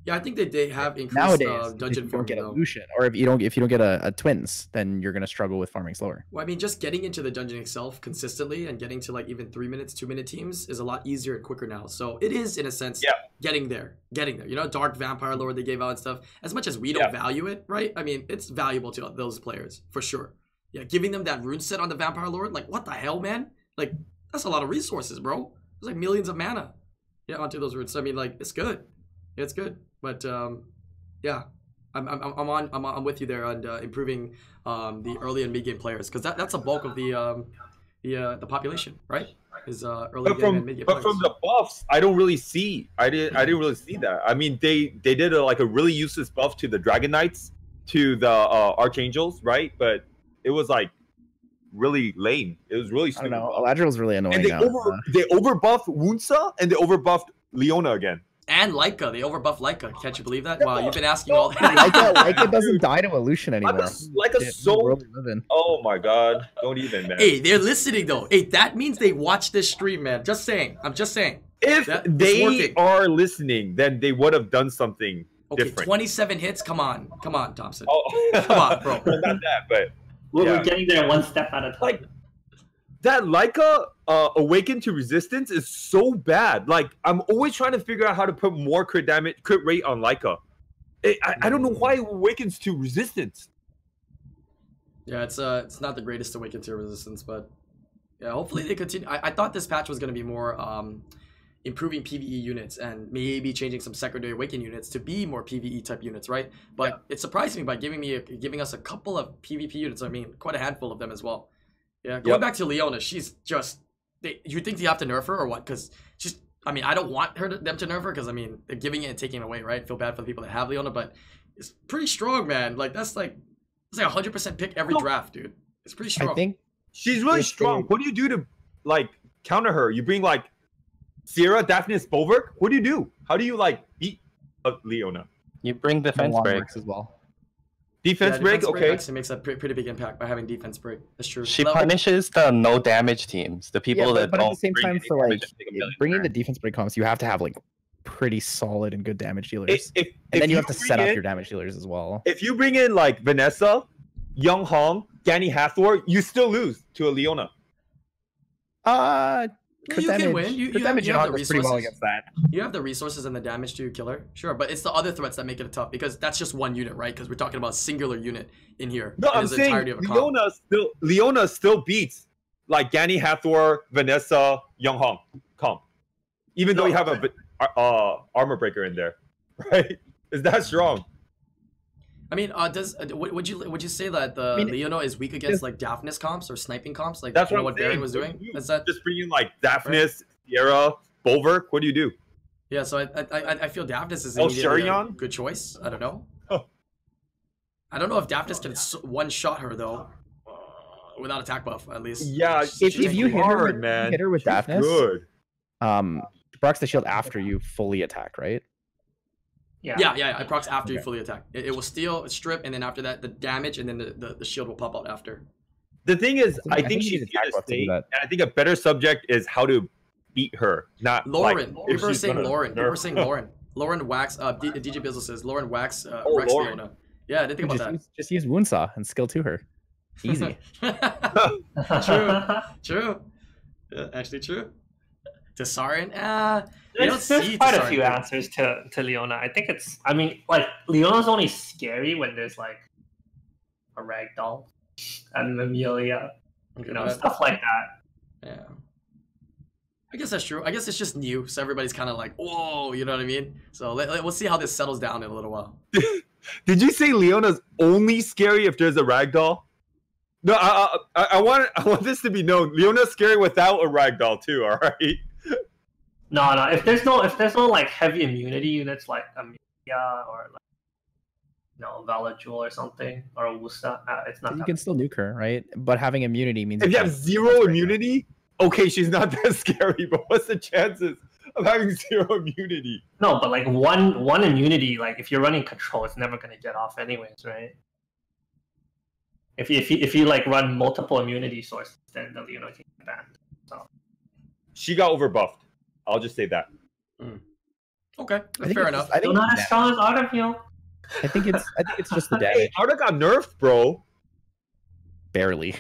Yeah, I think they have increased
Nowadays, if
dungeon
you don't
farming
get a
though.
Lucian, or if you don't get a twins, then you're gonna struggle with farming slower.
Well, I mean, just getting into the dungeon itself consistently and getting to like even 3 minutes, 2-minute teams is a lot easier and quicker now. So it is, in a sense, getting there. You know, Dark Vampire Lore they gave out and stuff. As much as we don't value it, right? I mean, it's valuable to those players for sure. Yeah, giving them that rune set on the Vampire Lord, like what the hell, man? Like that's a lot of resources, bro. It's like millions of mana. Yeah, onto those runes. So, I mean, like it's good. It's good, but yeah, I'm with you there on improving the early and mid game players, because that's a bulk of the population, right? Is early game and mid game
But
players.
from the buffs, I don't really see. I didn't really see that. I mean, they did like a really useless buff to the Dragon Knights, to the Archangels, right? But it was like really lame. It was really
I
stupid.
don't know. Eladriel's really annoying
And they
now.
overbuffed Wunsa and they overbuffed Leona again.
And Leica, they overbuffed Leica. Can't you believe that? Wow, you've been asking all.
Leica doesn't die to a Lucian anymore.
Like a
Yeah,
soul.
world we live in.
Oh my god! Don't even, man.
Hey, they're listening though. Hey, that means they watch this stream, man. Just saying. I'm just saying.
If
That- it's
they
working.
are listening, then they would have done something
Okay,
different.
27 hits. Come on, Thompson.
Oh,
Come on, bro.
Not that, but
We're getting there one step at a time.
Like, that Leica Awaken to Resistance is so bad. Like, I'm always trying to figure out how to put more crit rate on Leica. I don't know why it awakens to Resistance.
Yeah, it's not the greatest Awaken to Resistance, but yeah, hopefully they continue. I thought this patch was going to be more improving PvE units and maybe changing some secondary Awaken units to be more PvE type units, right? But it surprised me by giving us a couple of PvP units. I mean, quite a handful of them as well. Yeah, going back to Leona, she's just... you think you have to nerf her or what? Because she's... I mean, I don't want them to nerf her because, I mean, they're giving it and taking it away, right? I feel bad for the people that have Leona, but it's pretty strong, man. Like, it's like 100% pick every draft, dude. It's pretty strong.
I think
she's really strong. What do you do to, like, counter her? You bring, like, Sierra, Daphnis, Bulwark? What do you do? How do you, like, beat Leona?
You bring defense breaks
as well.
Defense break, okay.
Actually makes a pretty big impact by having defense break. That's true.
She punishes the no damage teams, the people that
but
don't.
At the same time, for like bringing the
turns.
defense break comps, you have to have like pretty solid and good damage dealers, and
if
then you have to set up
in,
your damage dealers as well.
If you bring in like Vanessa, Young Hong, Danny Hathor, you still lose to a Leona.
You can win. You have the resources.
Pretty well against that.
You have the resources and the damage to kill her. Sure, but it's the other threats that make it tough because that's just one unit, right? Because we're talking about a singular unit in here.
No, I'm saying Leona still beats like Danny Hathor, Vanessa, Young Hong comp. Even though you have a armor breaker in there, right? Is that strong?
I mean, would you say that Leona is weak against like Daphnis comps or sniping comps? Like
that's
what Baron was doing. Is that
just bringing like Daphnis, Sierra, Bulwark? What do you do?
Yeah, so I feel Daphnis is
a
good choice. I don't know.
Oh.
I don't know if Daphnis can one-shot her though, without attack buff at least.
Yeah,
if you hit her with Daphnis,
good.
She procs the shield after you fully attack, right?
Yeah. It procs after you fully attack. It will steal, strip, and then after that, the damage, and then the shield will pop out after.
The thing is, I think she's here to stay, and I think a better subject is how to beat her, not
Lauren.
Like,
People are saying Lauren. People are saying Lauren. Lauren wax. DJ Bizzle says Lauren wax. Rex Leona. Yeah, I didn't think about that.
Just use wound saw and skill to her. Easy.
True. Yeah, actually true. Tesarian,
there's quite a few answers to Leona. I think it's, I mean, like, Leona's only scary when there's, like, a ragdoll and Amelia, stuff like that.
Yeah. I guess that's true. I guess it's just new, so everybody's kind of like, whoa, you know what I mean? So we'll see how this settles down in a little while.
Did you say Leona's only scary if there's a ragdoll? No, I want this to be known. Leona's scary without a ragdoll too, alright?
No. If there's no like heavy immunity units like Amelia or like Vala Jewel or something or Wusa, it's not.
You can still nuke her, right? But having immunity means
if you have zero immunity, okay, she's not that scary. But what's the chances of having zero immunity?
No, but like one immunity, like if you're running control, it's never gonna get off anyways, right? If you like run multiple immunity sources, then the Leona can get banned. So
she got overbuffed. I'll just say that.
Okay, fair enough.
Still not as strong as Artemio.
I think it's just the damage.
Hey, Arda got nerfed, bro.
Barely.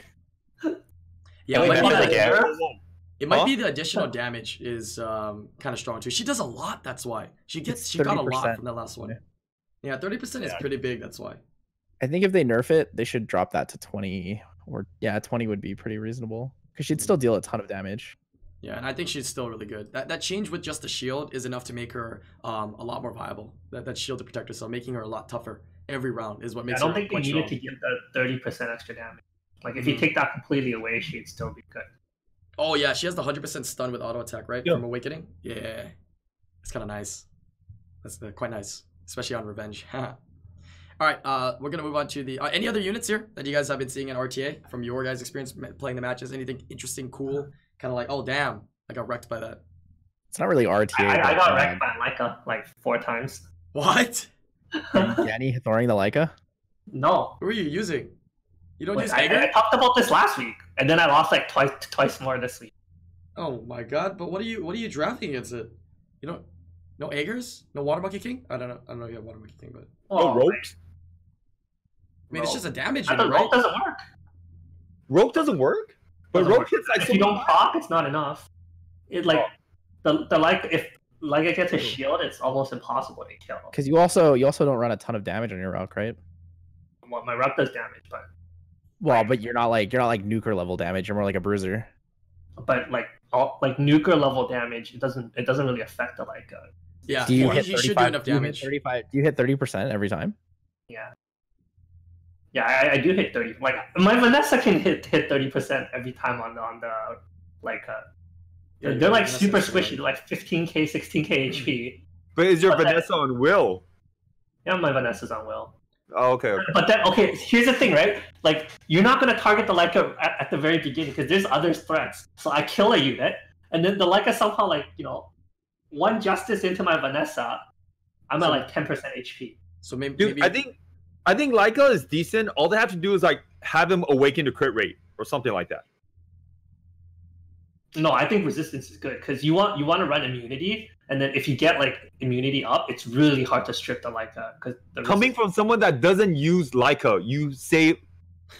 Yeah, it might be the additional damage is kind of strong too. She does a lot. That's why she got a lot from that last one. Yeah, 30% is pretty big. That's why.
I think if they nerf it, they should drop that to 20, or 20 would be pretty reasonable because she'd still deal a ton of damage.
Yeah, and I think she's still really good. That change with just the shield is enough to make her a lot more viable. That shield to protect herself, making her a lot tougher every round is what makes her.
I don't think they needed to get the 30% extra damage. Like if you take that completely away, she'd still be good.
Oh yeah, she has the 100% stun with auto attack, right? From Awakening. Yeah, it's kind of nice. That's quite nice, especially on Revenge. All right, we're gonna move on to the any other units here that you guys have been seeing in RTA from your guys' experience playing the matches. Anything interesting, cool, kind of like, oh damn, I got wrecked by that.
It's not really RTA.
I got wrecked by Leica like 4 times.
What?
Danny throwing the Leica?
No.
Who are you using? You don't use
Aegir? I talked about this last week, and then I lost like twice more this week.
Oh my god! But what are you drafting against it? You don't. No Aegers? No Water Monkey King? I don't know if you have Water Monkey King, but
no ropes.
I mean, it's just a damage
unit,
right?
Rope doesn't work.
Rogue doesn't work, but
Doesn't
Rogue
work.
hits like
If
so
you
many
don't proc, it's not enough. It like the like if Leica gets a shield, it's almost impossible to kill.
Because you also don't run a ton of damage on your Rock, right?
Well, my rep does damage,
Well, but you're not like nuker level damage. You're more like a bruiser.
like all like nuker level damage, it doesn't really affect the Leica.
Yeah,
Do you
he
hit
should do
35?
enough
Do you hit
damage.
35? Do you hit 30% every time?
Yeah. Yeah, I do hit 30. Like my Vanessa can hit 30% every time on the Leica.
Yeah,
They're like
Vanessa's
super
strong.
squishy, like 15k, 16k HP.
But is your
But that-
Vanessa on Will?
Yeah, my Vanessa's on Will.
Oh, okay.
But then, okay, here's the thing, right? Like, you're not gonna target the Leica at the very beginning because there's other threats. So I kill a unit, and then the Leica somehow, like, one justice into my Vanessa, I'm at like 10% HP.
So maybe,
Dude,
maybe
I think Leica is decent. All they have to do is like have him awaken to crit rate or something like that.
No, I think resistance is good because you want to run immunity, and then if you get like immunity up, it's really hard to strip the Leica because
Coming from someone that doesn't use Leica, you say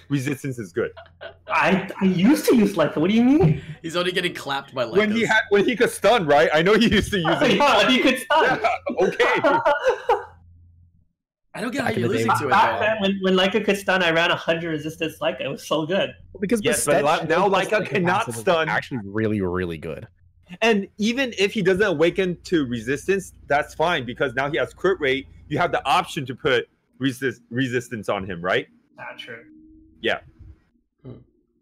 resistance is good.
I used to use Leica. What do you mean?
he's only getting clapped by Lycas.
When he could stun, right? I know he used to use it.
Yeah, you could stun.
Yeah, okay.
I don't get how
Back in
you're
the day,
losing to it
Back
though.
then, when Leica could stun, I ran 100 resistance Leica. It was so good.
Because
Yes, but now Leica cannot stun.
Actually, really, really good.
And even if he doesn't awaken to resistance, that's fine because now he has crit rate. You have the option to put resistance on him, right?
Not true.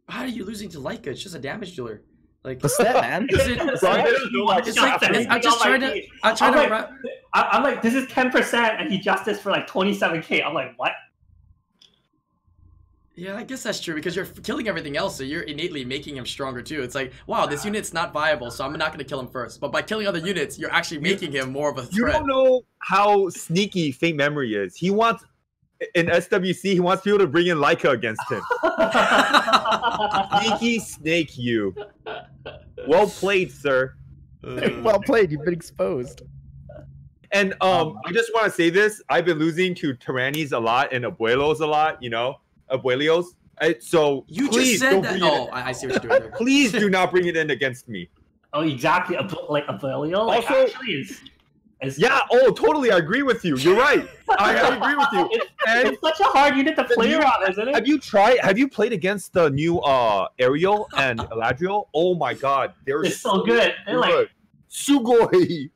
How are you losing to Leica? It's just a damage dealer. Like,
The stat, man.
is it?
It's
Right?
It's like I'm just trying to. I'm trying to wrap.
I'm like, this is 10%, and he justice for like 27k. I'm like, what?
Yeah, I guess that's true because you're killing everything else, so you're innately making him stronger too. It's like, wow, this unit's not viable, so I'm not going to kill him first. But by killing other units, you're actually making him more of a
You
threat.
don't know how sneaky Fate Memory is. He wants in SWC. He wants people to bring in Leica against him. Sneaky snake, you. Well played, sir.
Well played. You've been exposed.
And I just want to say this: I've been losing to Tyrannies a lot and Abuelos a lot. Abuelios. So
You
please
just said
don't
that.
bring it
Oh, I see what you're doing there.
Please do not bring it in against me.
Oh, exactly. Like Avelio, like
Also-
actually is
Yeah. Oh, totally. I agree with you. You're right. I agree with you. And
It's such a hard unit to play around, isn't it?
have you played against the new Ariel and Eladriel? Oh my god, they're
It's so good. They're like,
Sugoi.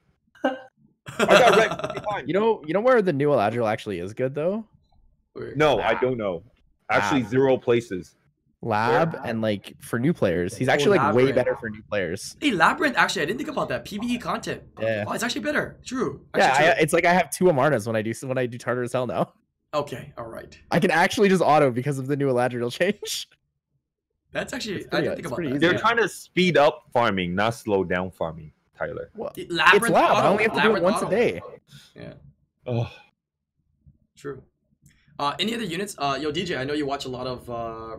I got wrecked 50 times.
You know where the new Eladriel actually is good though?
No, I don't know. Actually, 0 places.
Lab
Where?
and like for new players, he's actually like way
Labyrinth.
better for new players.
Hey, Labyrinth. Actually, I didn't think about that. PvE content.
Yeah.
Oh, it's actually better. True.
Yeah,
Actually, true.
it's like I have 2 Amarnas when I do Tartarus Hell now.
Okay. All right.
I can actually just auto because of the new Eladriel change.
That's actually.
It's
I
pretty-
didn't think
it's
about
pretty
that.
easy.
They're trying to speed up farming, not slow down farming, Tyler.
Well,
Labyrinth
it's lab. I
auto.
only have to do it
Labyrinth
once a
auto.
day.
Yeah.
Oh,
True. Any other units? Yo, DJ, I know you watch a lot of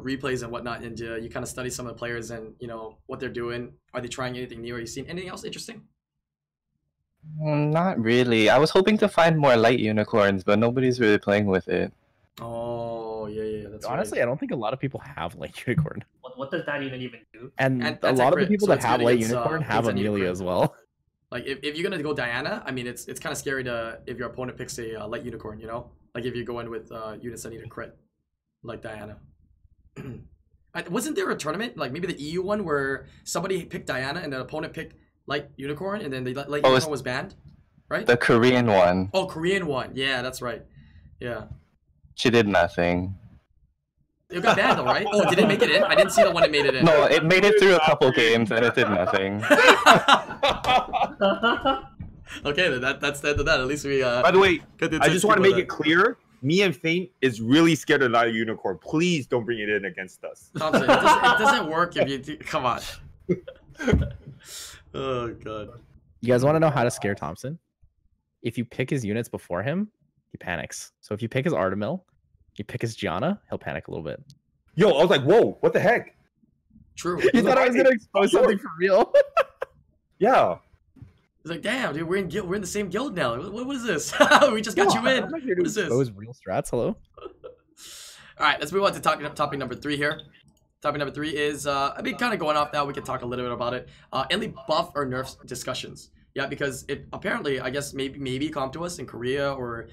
replays and whatnot, and you kind of study some of the players and what they're doing. Are they trying anything new? Are you seeing anything else interesting?
Not really. I was hoping to find more light unicorns, but nobody's really playing with it.
Oh, yeah. That's
Honestly, I don't think a lot of people have light unicorn,
what does that even do?
and
And
a
that's
lot
a
of the
crit,
people
so
that
it's
have
good
light
against,
unicorn have
things that need
Amelia
crit.
as well.
Like if you're gonna go Diana, I mean it's kind of scary if your opponent picks a light unicorn, like if you go in with units that need a crit, like Diana. Wasn't there a tournament, like maybe the EU one, where somebody picked Diana and the opponent picked light unicorn, and then the light unicorn was banned, right?
The Korean one,
Oh, Korean one. Yeah, that's right. Yeah,
she did nothing.
it got banned though, right? Oh, did it make it in? I didn't see the one that made it in.
No, it made it through a couple games and it did nothing.
Okay, then that's the end of that. At least we.
by the way,
got the
I just want to make
people
it clear. Me and Faint is really scared of that unicorn. Please don't bring it in against us.
that- Thompson, it doesn't work if you come on. Oh god.
You guys want to know how to scare Thompson? If you pick his units before him, he panics. So if you pick his Artemil, you pick his Gianna, he'll panic a little bit.
Yo, I was like, whoa, what the heck?
True.
You thought I was gonna expose something for real?
Yeah.
It's like, damn, dude, we're in the same guild now. What is this? We just got you in.
I'm not here to
What is this?
expose real strats. Hello.
All right, let's move on to topic number 3 here. Topic number 3 is, I mean, kind of going off that, we can talk a little bit about it. Any buff or nerfs discussions. Yeah, because it apparently, I guess maybe come to us in Korea or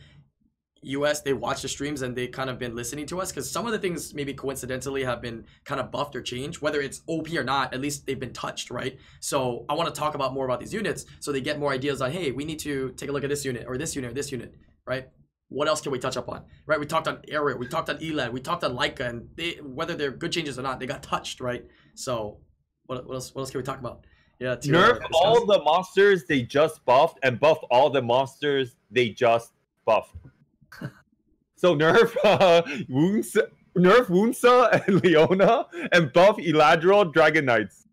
US, they watch the streams and they kind of been listening to us because some of the things maybe coincidentally have been kind of buffed or changed, whether it's OP or not, at least they've been touched, right? So I want to talk about more about these units so they get more ideas on, hey, we need to take a look at this unit or this unit or this unit, right? What else can we touch up on, right? We talked on Area, we talked on Elad, we talked on Leica, and whether they're good changes or not, they got touched, right? So what else can we talk about? Yeah,
nerf all the monsters they just buffed and buff all the monsters they just buffed. So nerf Woonsa and Leona and buff Eladriel, Dragon Knights,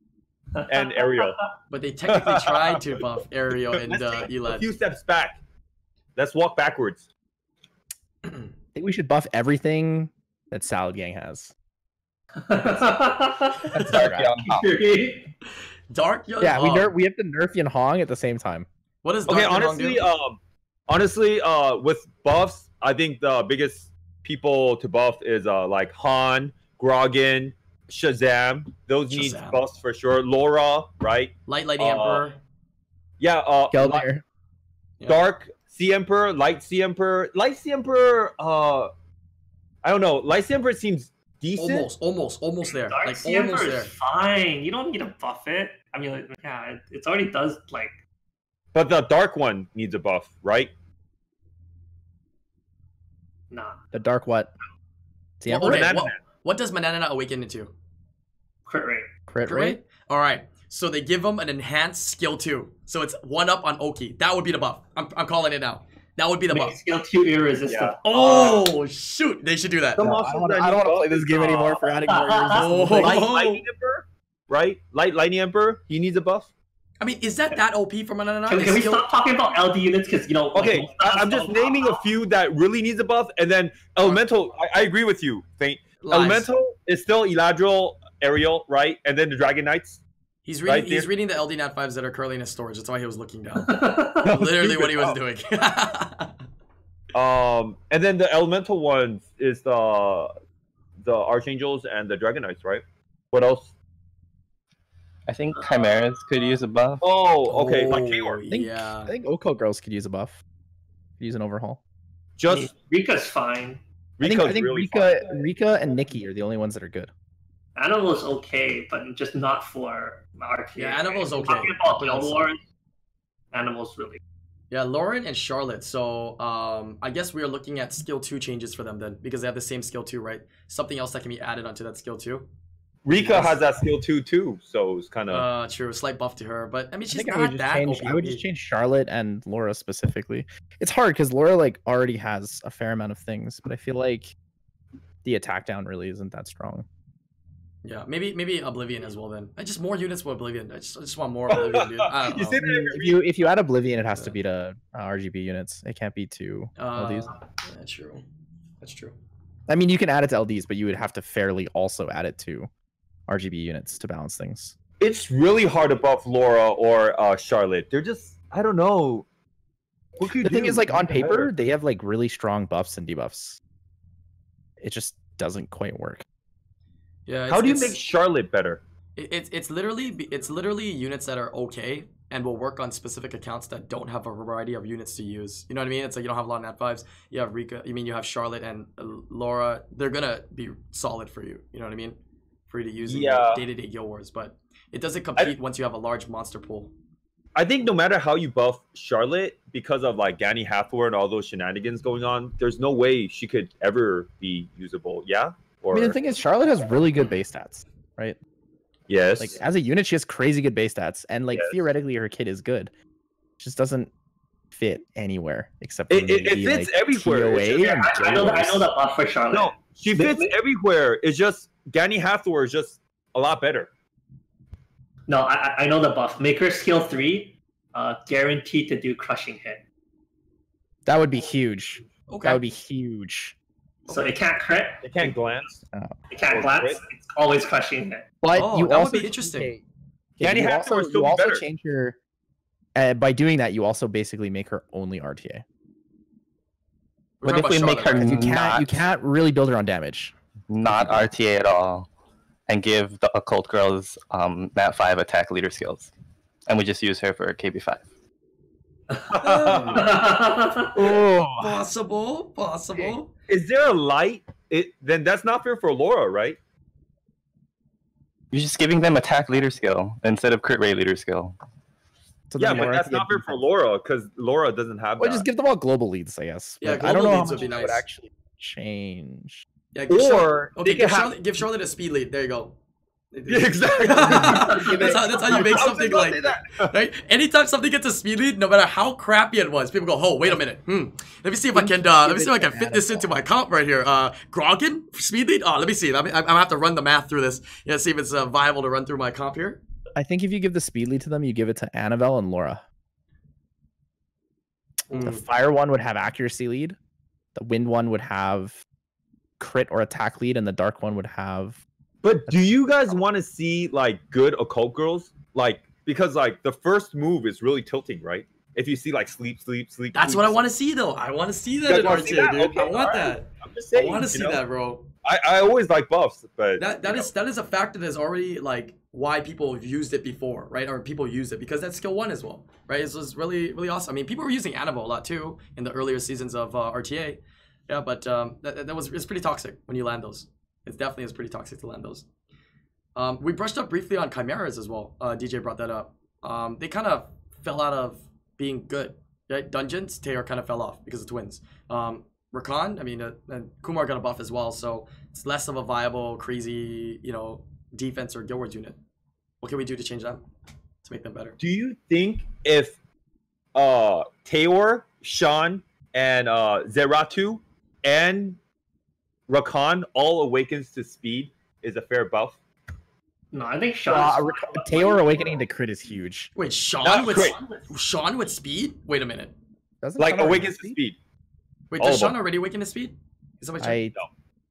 and Ariel.
But they technically tried to buff Ariel and Elad.
A few steps back. Let's walk backwards.
I think we should buff everything that Salad Gang has.
That's Dark Young Hong.
Dark Young
Yeah,
Hong.
we have to nerf Yan Hong at the same time.
What is Dark Young Hong do?
Honestly, with buffs, I think the biggest people to buff is like Han, Grogan, Shazam. Those need buffs for sure. Laura, right?
Lightning Emperor.
Yeah.
Geldir.
Dark Sea Emperor, Light Sea Emperor. Light Sea Emperor. I don't know. Light Sea Emperor seems decent.
Almost there.
Dark
Like
Sea
almost
Emperor
there.
is fine. You don't need to buff it. I mean, like, yeah, it already does like.
But the dark one needs a buff, right?
Nah.
The dark what?
Well, okay, what does Manana awaken into?
Crit rate.
Crit rate?
All right. So they give him an enhanced skill 2. So it's 1 up on Oki. That would be the buff. I'm calling it now. That would be the buff.
Skill 2 irresistable.
Yeah.
Oh, shoot. They should do that.
I don't want to play this game anymore for adding more
Oh.
Lightning Emperor, right? Lightning Emperor, he needs a buff.
I mean, is that OP for Manana?
Can we stop talking about LD units? Because, you know...
Okay,
like,
I'm just naming a few that really needs a buff, and then Elemental, I agree with you, Faint.
Lies.
Elemental is still Eladriel, Ariel, right? And then the Dragon Knights.
He's reading,
right
he's reading the LD Nat 5s that are currently in his storage. That's why he was looking down.
Literally
Literally what he was doing.
And then the Elemental ones is the Archangels and the Dragon Knights, right? What else?
I think Chimeras could use a buff.
Oh, okay. Like
Oh,
Kaor.
yeah.
I think Oko Girls could use a buff. Could use an overhaul.
Just
Rika's fine.
I think
really
Rika and Nikki are the only ones that are good.
Animal's okay, but just not for RTA.
Yeah, Animal's
right?
okay.
Talking about
But
Guild
also-
Wars, Animal's really.
Yeah, Lauren and Charlotte. So I guess we are looking at skill 2 changes for them then, because they have the same skill 2, right? Something else that can be added onto that skill 2.
Rika has that skill too, so it's kind of
True, slight buff to her, but I mean,
I
she's
think
not
I would just
that
change.
OP.
I would just change Charlotte and Laura specifically. It's hard because Laura like already has a fair amount of things, but I feel like the attack down really isn't that strong.
Yeah, maybe Oblivion as well then. I just more units with Oblivion. I just want more Oblivion, dude. I don't
You
know.
say that
If you add Oblivion, it has to be to RGB units. It can't be to LDs.
Yeah, true. That's true.
I mean, you can add it to LDs, but you would have to fairly also add it to RGB units to balance things.
it's really hard to buff Laura or Charlotte. They're just, I don't know. What could you
The thing
do
is, like
to
on
make it
paper,
better?
they have like really strong buffs and debuffs. It just doesn't quite work.
Yeah.
How do you make Charlotte better?
It's literally units that are okay and will work on specific accounts that don't have a variety of units to use. You know what I mean? It's like you don't have a lot of Nat 5s. You have Rika. You have Charlotte and Laura. They're gonna be solid for you. You know what I mean? For you to use in day-to-day Guild Wars, but it doesn't compete once you have a large monster pool.
I think no matter how you buff Charlotte, because of like Gani Hathor and all those shenanigans going on, there's no way she could ever be usable. Yeah? Or
I mean, the thing is, Charlotte has really good base stats, right?
yes.
Like as a unit, she has crazy good base stats, and like theoretically, her kit is good. Just doesn't fit anywhere except for
It
maybe,
fits
like,
everywhere. It's
TOA
just-
and
I know
Guild Wars.
that buff for Charlotte.
No, she fits everywhere. It's just Gani Hathor is just a lot better.
No, I know the buff. Make her skill 3, guaranteed to do crushing hit.
That would be huge.
Okay.
That would be huge.
So it can't crit,
They can't glance.
it can't
Or
glance,
crit.
it's always crushing hit.
But
Oh,
you
that would
also
be interesting.
okay,
Gani
you
Hathor would
also,
still
you
be
also
better.
change her. By doing that, you also basically make her only RTA.
We're
What if
talking
we
about
make her
Charlotte, right?
You
not
can't really build her on damage.
not RTA at all? and give the occult girls Nat 5 attack leader skills, and we just use her for KB5.
Oh,
Possible.
Is there a light? Then that's not fair for Laura, right?
You're just giving them attack leader skill instead of crit rate leader skill.
so
Yeah,
then
but
Laura
that's
can get
not fair for
defense.
Laura because Laura doesn't have
Well,
that.
just give them all global leads, I guess.
Yeah,
But I don't
global
know how
leads would
much
be
it
nice.
would actually change.
Yeah,
Or
okay,
they can
give Charlotte a speed lead. There you go.
Yeah, exactly.
that's how you make
I was
something
about to
like
say that.
right. Anytime something gets a speed lead, no matter how crappy it was, people go, "Oh, wait a minute. Let me see if I can. Let me see if I can fit this into my comp right here. Grogan speed lead. Oh, let me see. I'm gonna have to run the math through this. Yeah, see if it's viable to run through my comp here.
I think if you give the speed lead to them, you give it to Annabelle and Laura. The fire one would have accuracy lead. The wind one would have crit or attack lead, and the dark one would have.
But do you guys want to see like good occult girls? Like because like the first move is really tilting, right? If you see like sleep.
That's what I want to see, though. I want to see that in
wanna
RTA,
see that?
dude.
Okay,
I want
alright.
that.
I'm just
I
saying.
want to see
you know?
that, bro.
I always like buffs, but
That is a factor that is already like why people have used it before, right? Or people use it because that's skill 1 as well, right? It was really awesome. I mean, people were using Annabelle a lot too in the earlier seasons of RTA. Yeah, but it's pretty toxic when you land those. It definitely is pretty toxic to land those. We brushed up briefly on chimeras as well. DJ brought that up. They kind of fell out of being good. Right? Dungeons, Taylor kind of fell off because of twins. Rakan, I mean, and Kumar got a buff as well, so it's less of a viable, crazy, defense or guild wars unit. What can we do to change them to make them better?
do you think if Taylor, Sean, and Zeratu and Rakan all awakens to speed is a fair buff?
No, I think Sean.
Taylor awakening to crit is huge.
Wait,
Not great.
Sean with speed? Wait a minute.
Doesn't
Like
Sean
awakens to
already
speed.
Wait,
All
does
of
Sean
them.
already awaken to speed? Is that what
I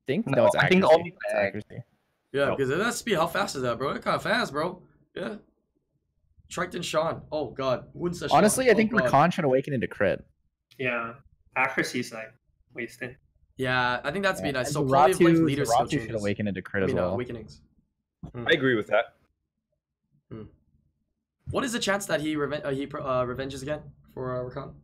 think
No,
no, it's
I think
accuracy.
only
It's
ag.
accuracy.
Yeah,
No.
because if that's speed, how fast is that, bro? That's kind of fast, bro. Yeah. Triton Sean. Oh, God. Wounds to Sean.
Honestly, I think
God.
Rakan should awaken into crit.
Yeah, accuracy's like wasted.
Yeah, I think that's be nice.
And
So quality of life
Zaratu-
leader skill
Zaratu should
changes.
awaken into crit
I
as
mean,
well.
awakenings.
I agree with that.
What is the chance that he revenges again for Rakan?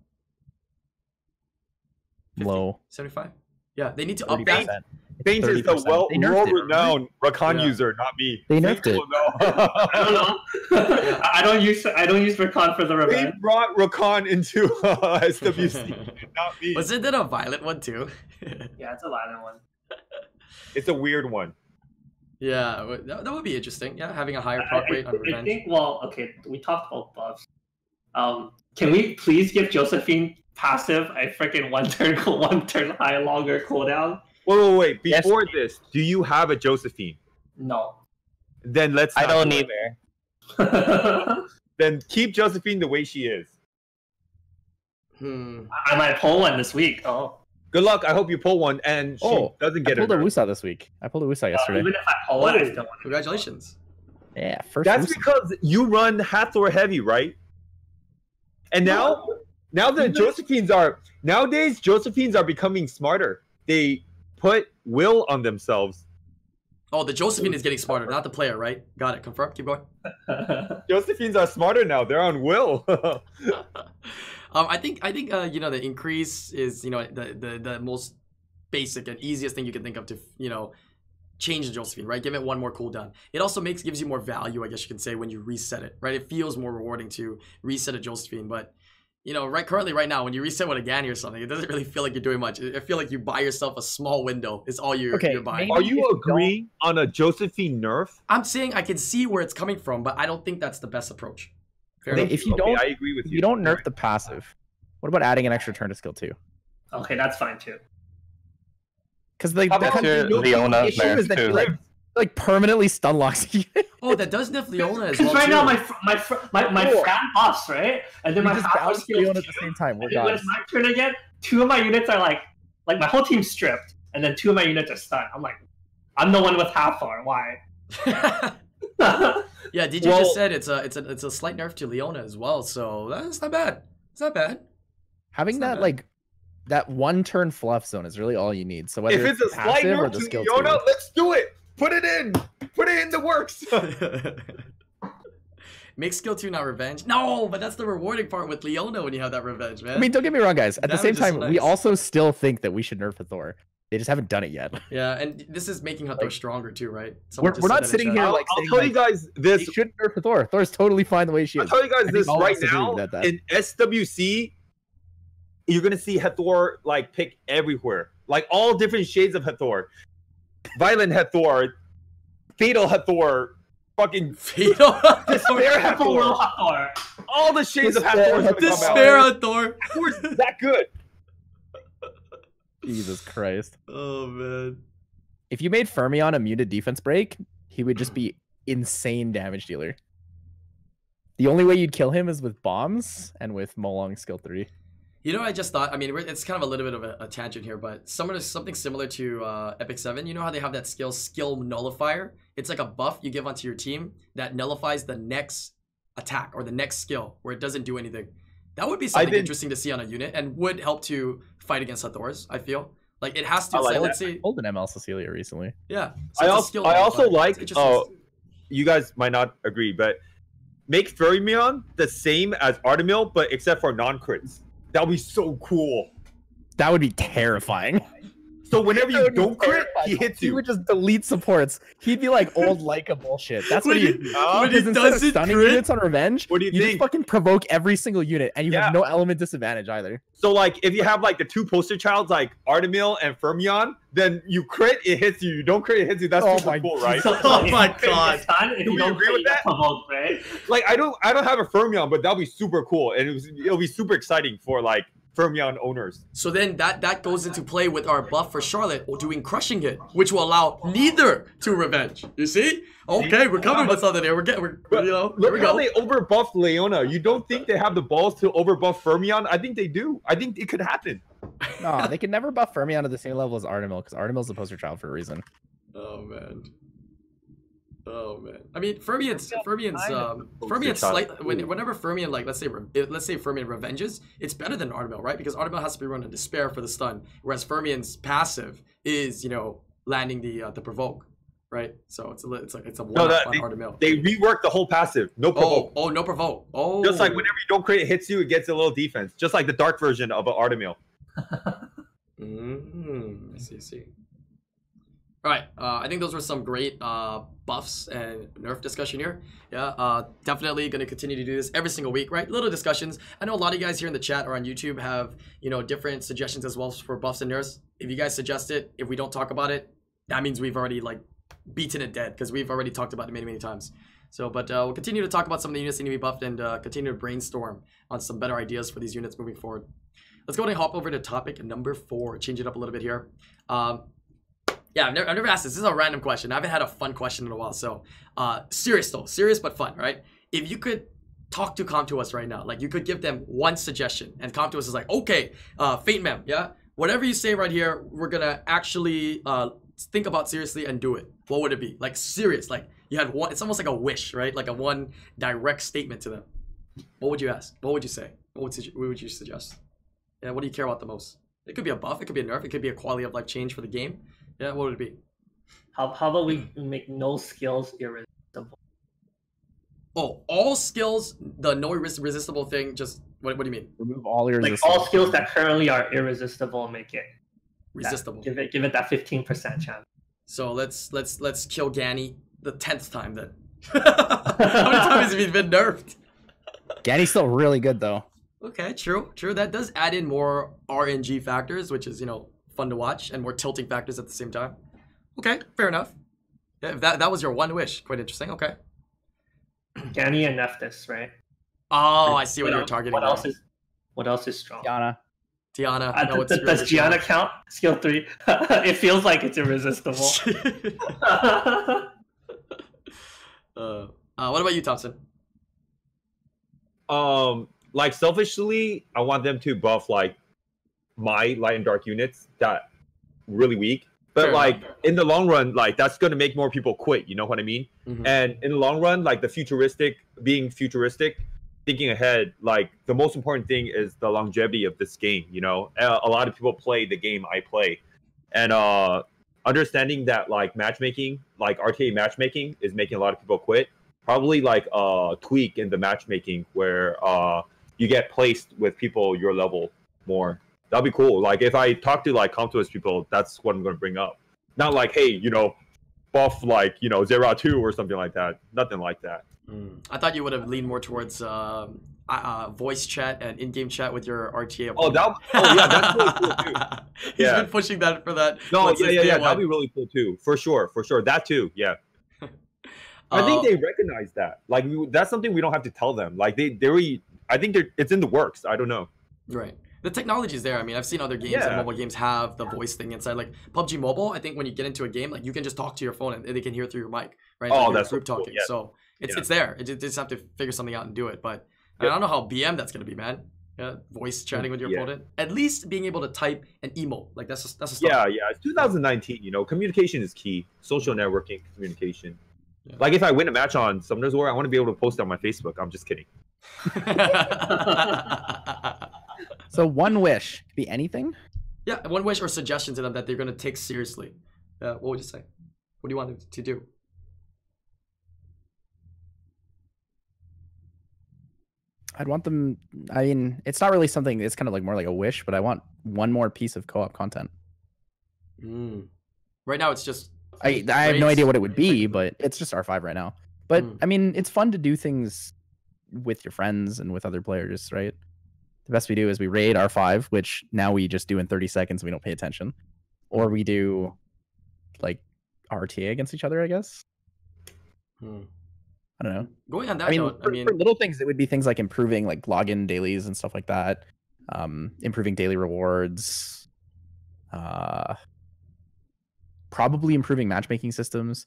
50?
Low.
75? Yeah, they need to up that.
30%.
Baines is the
30%. They nerfed it.
world-renowned Rakan
Yeah.
user, not me.
They
Baines
nerfed it.
will know.
I don't know. I don't use Rakan for the
They
revenge.
brought Rakan into SWC, not me.
Wasn't it a violet one too?
Yeah, it's a violent one.
It's a weird one.
Yeah, that would be interesting. Yeah, having a higher proc rate on
I
revenge.
think. Well, okay, we talked about buffs. Can we please give Josephine passive a freaking one turn high longer cooldown?
Wait.
Yes.
Before this, do you have a Josephine?
No.
Then let's.
I
not
don't
do it.
either.
Then keep Josephine the way she is.
I might pull one this week. Oh.
Good luck. I hope you pull one and she doesn't
I
get
pulled a
it.
Wusa this week. I pulled a Wusa yesterday.
Even if I pull it, I still want
Congratulations.
Yeah, first
That's
Wusa.
because you run Hathor heavy, right? And now the Josephines are nowadays Josephines are becoming smarter. They put will on themselves.
Oh, the Josephine is getting smarter, not the player, right? Got it. Confirm. Keep going.
Josephines are smarter now. They're on will.
I think the increase is the most basic and easiest thing you can think of to change the Josephine, right? Give it one more cooldown. It also gives you more value, I guess you can say, when you reset it, right? It feels more rewarding to reset a Josephine, but right now, when you reset with a Ganny or something, it doesn't really feel like you're doing much. I feel like you buy yourself a small window. It's all you're buying.
Are you agreeing on a Josephine nerf?
I'm saying I can see where it's coming from, but I don't think that's the best approach. Fair enough.
If you don't,
I agree with
if
you.
you don't nerf the passive, what about adding an extra turn to skill 2?
Okay, that's fine too.
Because
How about your Leona
issue is
nerf
that
too?
you like permanently stun locks you.
Oh, that does nerf Leona as
Because
well.
right now
too.
my fran buffs, right? And then
You
my
just
half
bounce
skills
Leona at the
too.
same time. We're
And then when
gods.
it's my turn again, 2 of my units are like my whole team's stripped, and then 2 of my units are stunned. I'm like, I'm the one with half R. Why?
Yeah, DJ just said it's a slight nerf to Leona as well, so that's not bad. It's not bad.
Having
It's not
that
bad.
that one turn fluff zone is really all you need. So whether
If it's a slight
passive or
nerf
the
to
skill
Leona,
2,
let's do it. Put it in. Put it in the works.
Make skill 2 not revenge. No, but that's the rewarding part with Leona when you have that revenge, man.
I mean, don't get me wrong, guys. At the same
Damage is
time, we
nice.
also still think that we should nerf Hathor. They just haven't done it yet.
Yeah, and this is making Hathor
Like,
stronger too, right?
We're
Someone just
not
said that in
sitting
chat.
here
I'll,
like
I'll
saying,
tell you
like,
guys this.
they should nerf Hathor. Thor's totally fine the way she
I'll
is.
tell you guys
I
this
think all
right
of us agree
now.
with that.
In SWC, you're gonna see Hathor like pick everywhere, like all different shades of Hathor, violent Hathor, fatal Hathor, fucking
Fatal
despair
Triple Will
Hathor.
Hathor.
All the shades of
Despair
Hathor.
Despair Hathor.
Hathor's that good.
Jesus Christ.
Oh man.
If you made Fermion a muted defense break, he would just be insane damage dealer. The only way you'd kill him is with bombs and with Molong skill 3.
You know what I just thought? I mean, it's kind of a little bit of a tangent here, but something similar to Epic 7. You know how they have that skill nullifier? It's like a buff you give onto your team that nullifies the next attack or the next skill where it doesn't do anything. That would be something interesting to see on a unit and would help to fight against Hathors, I feel. Like it has to,
I like
say,
that.
let's say,
I pulled an ML Cecilia recently.
yeah.
I
it's a
also
skill
I also
nullifier.
like.
It's interesting.
You guys might not agree, but make Fermion the same as Artemil, but except for non-crits. That would be so cool.
That would be terrifying.
So whenever
That
you
would be
don't crit,
terrifying.
he hits
He
you.
would just delete supports. He'd be like old Leica bullshit. That's what
When
he
he-
do.
when he
Because instead of
doesn't
stunning
crit-
units on revenge,
What do you
just
think?
fucking provoke every single unit, and you
Yeah.
have no element disadvantage either.
So like if you have like the two poster childs like Artemil and Fermion, then you crit, it hits you. You don't crit, it hits you. That's
Oh
super
my
cool, right?
So,
Oh
if
my
you crit,
God.
you get stunned. If
Do
you
we
don't
agree
crit,
with
you get
that?
provoked, right?
Like I don't have a Fermion, but that'll be super cool, and it'll be super exciting for like Fermion owners.
So then that goes into play with our buff for Charlotte doing crushing hit, which will allow neither to revenge. You see? Okay, we're coming with something there. We're
But
you know, here
look
we
how
go.
they overbuffed Leona. You don't think they have the balls to overbuff Fermion? I think they do. I think it could happen.
No, they can never buff Fermion to the same level as Artemil, because Artemil's the poster child for a reason.
Oh man. Oh man. I mean, Fermion's
Poster
slight
child.
whenever Fermion, like let's say Fermion revenges, it's better than Artemil, right? Because Artemil has to be run to despair for the stun, whereas Fermion's passive is, you know, landing the provoke, right? So it's a one up on Artemil.
They reworked the whole passive. No provoke.
Oh, no provoke. Oh,
Just like whenever you don't crit, it hits you, it gets a little defense. Just like the dark version of an Artemil.
I see. All right, I think those were some great buffs and nerf discussion here. Yeah, definitely going to continue to do this every single week, right? Little discussions. I know a lot of you guys here in the chat or on YouTube have, you know, different suggestions as well for buffs and nerfs. If you guys suggest it, if we don't talk about it, that means we've already like beaten it dead because we've already talked about it many times. So, but we'll continue to talk about some of the units that need to be buffed and continue to brainstorm on some better ideas for these units moving forward. Let's go ahead and hop over to topic number 4. Change it up a little bit here. Yeah, I've never asked this. This is a random question. I haven't had a fun question in a while. So, serious though. Serious but fun, right? If you could talk to Comtuos right now, like you could give them one suggestion, and Comtuos is like, okay, Fate Mem, yeah? Whatever you say right here, we're going to actually think about seriously and do it. What would it be? Like, serious. Like, you had one, it's almost like a wish, right? Like a one direct statement to them. What would you ask? What would you say? What would you suggest? Yeah, what do you care about the most? It could be a buff, it could be a nerf, it could be a quality of life change for the game. Yeah, what would it be?
How about we make no skills irresistible?
Oh, all skills, the no resistible thing, just, what do you mean?
Remove all your
Like all skills that currently are irresistible, make it
Resistible.
Give it that 15% chance.
So let's kill Gani the 10th time then. How many times have you been nerfed?
Ganny's still really good though.
Okay, true. That does add in more RNG factors, which is, you know, fun to watch, and more tilting factors at the same time. Okay, fair enough. Yeah, if that was your one wish, quite interesting. Okay.
Gani and Nephthys, right?
Oh, I see what you were targeting.
What else is strong?
Yana.
Tiana. No,
Does Gianna count? Skill 3? It feels like it's irresistible.
What about you, Thompson?
Like selfishly, I want them to buff like my light and dark units that really weak. But
Fair
like
enough.
in the long run, like that's gonna make more people quit. You know what I mean?
Mhm.
And in the long run, like being futuristic, thinking ahead, like the most important thing is the longevity of this game. You know, a lot of people play the game I play, and understanding that like matchmaking, like RTA matchmaking, is making a lot of people quit. Probably like a tweak in the matchmaking where you get placed with people your level more. That'd be cool. Like if I talk to like ComTwist people, that's what I'm going to bring up. Not like, hey, you know, buff like, you know, 0-2 or something like that. Nothing like that.
I thought you would have leaned more towards voice chat and in-game chat with your RTA.
Oh, yeah, that's really cool too.
He's been pushing that for that.
No, yeah, that'd be really cool too, for sure. That too, yeah. I think they recognize that. Like, that's something we don't have to tell them. Like, I think it's in the works. I don't know.
Right. The technology is there. I mean, I've seen other games and mobile games have the voice thing inside. Like PUBG Mobile, I think when you get into a game, like you can just talk to your phone and they can hear through your mic, right?
Oh,
like
that's
group
so cool.
talking.
Yeah.
So it's there. You just have to figure something out and do it. But I don't know how BM that's gonna be, man. Yeah, voice chatting with your opponent. At least being able to type and emote. Like that's a start.
Yeah. It's 2019. You know, communication is key. Social networking, communication. Yeah. Like if I win a match on Summoner's War, I want to be able to post it on my Facebook. I'm just kidding.
So one wish could be anything?
Yeah, one wish or suggestion to them that they're going to take seriously. What would you say? What do you want them to do?
I'd want them, I mean, it's not really something, it's kind of like more like a wish, but I want one more piece of co-op content.
Right now it's just...
I have no idea what it would be, but it's just R5 right now. But I mean, it's fun to do things with your friends and with other players, right? The best we do is we raid R5, which now we just do in 30 seconds. We don't pay attention. Or we do like RTA against each other, I guess. I don't know.
Going on that note,
for little things, it would be things like improving like login dailies and stuff like that. Improving daily rewards. Probably improving matchmaking systems.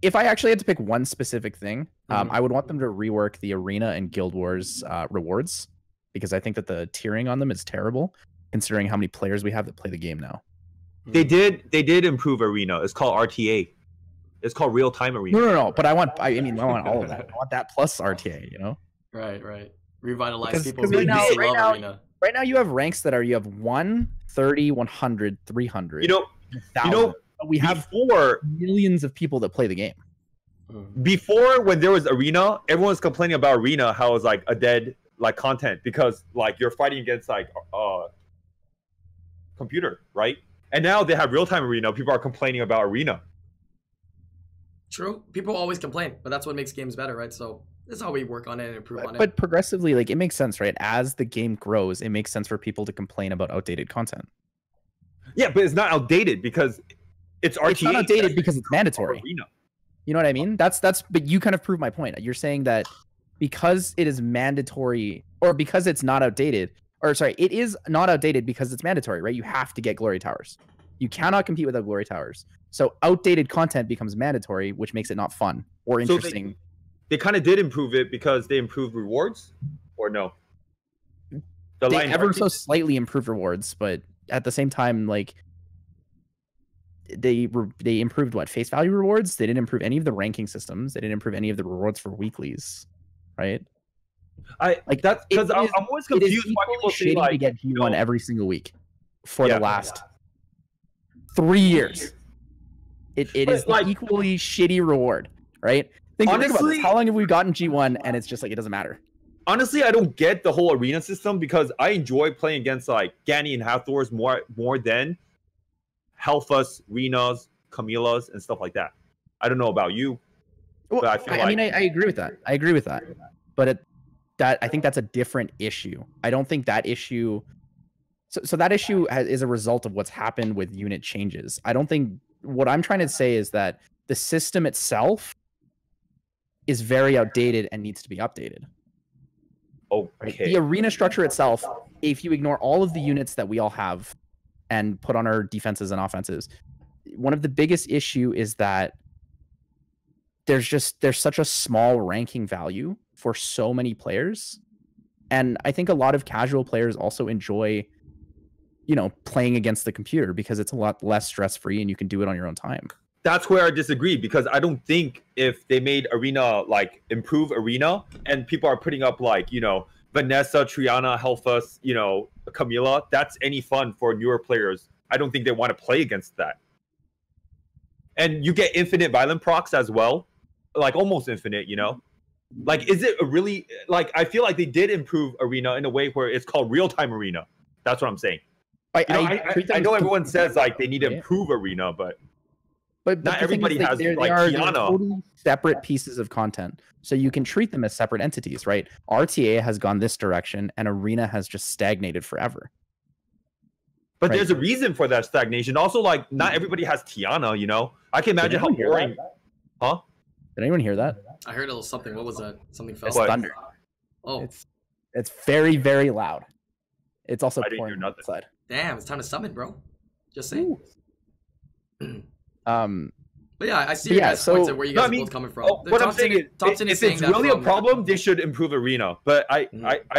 If I actually had to pick one specific thing, I would want them to rework the Arena and Guild Wars rewards, because I think that the tiering on them is terrible, considering how many players we have that play the game now.
They did improve Arena. It's called RTA. It's called Real Time Arena.
No. But I want all of that. I want that plus RTA. You know.
Right. Revitalize people.
Right now you have ranks that you have 1, 30, 100, 300.
You know,
we have millions of people that play the game.
Before, when there was Arena, everyone was complaining about Arena, how it was like a dead like content, because like you're fighting against like computer, right? And now they have real-time Arena. People are complaining about Arena.
True. People always complain, but that's what makes games better, right? So that's how we work on it and improve on it.
But progressively, like, it makes sense, right? As the game grows, it makes sense for people to complain about outdated content.
Yeah, but it's not outdated because it's RTA.
It's not outdated because it's mandatory.
Arena.
You know what I mean? But you kind of proved my point. You're saying that because it is mandatory, or because it's not outdated, or sorry, it is not outdated because it's mandatory, right? You have to get glory towers. You cannot compete without glory towers. So outdated content becomes mandatory, which makes it not fun or interesting.
So they kind of did improve it because they improved rewards, or no?
They ever so slightly improved rewards, but at the same time, like, they improved what, face value rewards? They didn't improve any of the ranking systems. They didn't improve any of the rewards for weeklies, right?
That's because I'm always confused why people say like
to get G1 every single week for the last 3 years. It is like equally shitty reward, right? Think about this. How long have we gotten G1 and it's just like it doesn't matter?
Honestly, I don't get the whole arena system because I enjoy playing against like Gani and Hathors more than Helfas, Renas, Camillas, and stuff like that. I don't know about you,
but I feel I agree with that. I agree with that. But I think that's a different issue. I don't think that issue. So that issue is a result of what's happened with unit changes. I don't think what I'm trying to say is that the system itself is very outdated and needs to be updated.
Okay.
Right? The arena structure itself, if you ignore all of the units that we all have and put on our defenses and offenses, one of the biggest issue is that there's such a small ranking value for so many players. And I think a lot of casual players also enjoy, playing against the computer because it's a lot less stress-free and you can do it on your own time.
That's where I disagree, because I don't think if they made Arena, like, improve Arena, and people are putting up, like, Vanessa, Triana, Helfas, Camila, that's any fun for newer players. I don't think they want to play against that. and you get infinite violent procs as well, like almost infinite, you know. Like, is it a really like? I feel like they did improve Arena in a way where it's called real-time Arena. That's what I'm saying. I know everyone says like they need to improve Arena, but not everybody has
they
like
are
Tiana.
totally separate pieces of content, so you can treat them as separate entities, right? RTA has gone this direction, and Arena has just stagnated forever.
But there's a reason for that stagnation. Also, like, not everybody has Tiana, you know. I can imagine how boring. Huh?
Did anyone hear that?
I heard a little something. What was that? Something fell.
It's thunder.
Oh,
it's very, very loud. It's also pouring outside.
Damn, it's time to summon, bro. Just saying. But yeah, I see you guys' points of where you guys are both coming from.
What I'm saying is, if it's really a problem, they should improve Arena. But I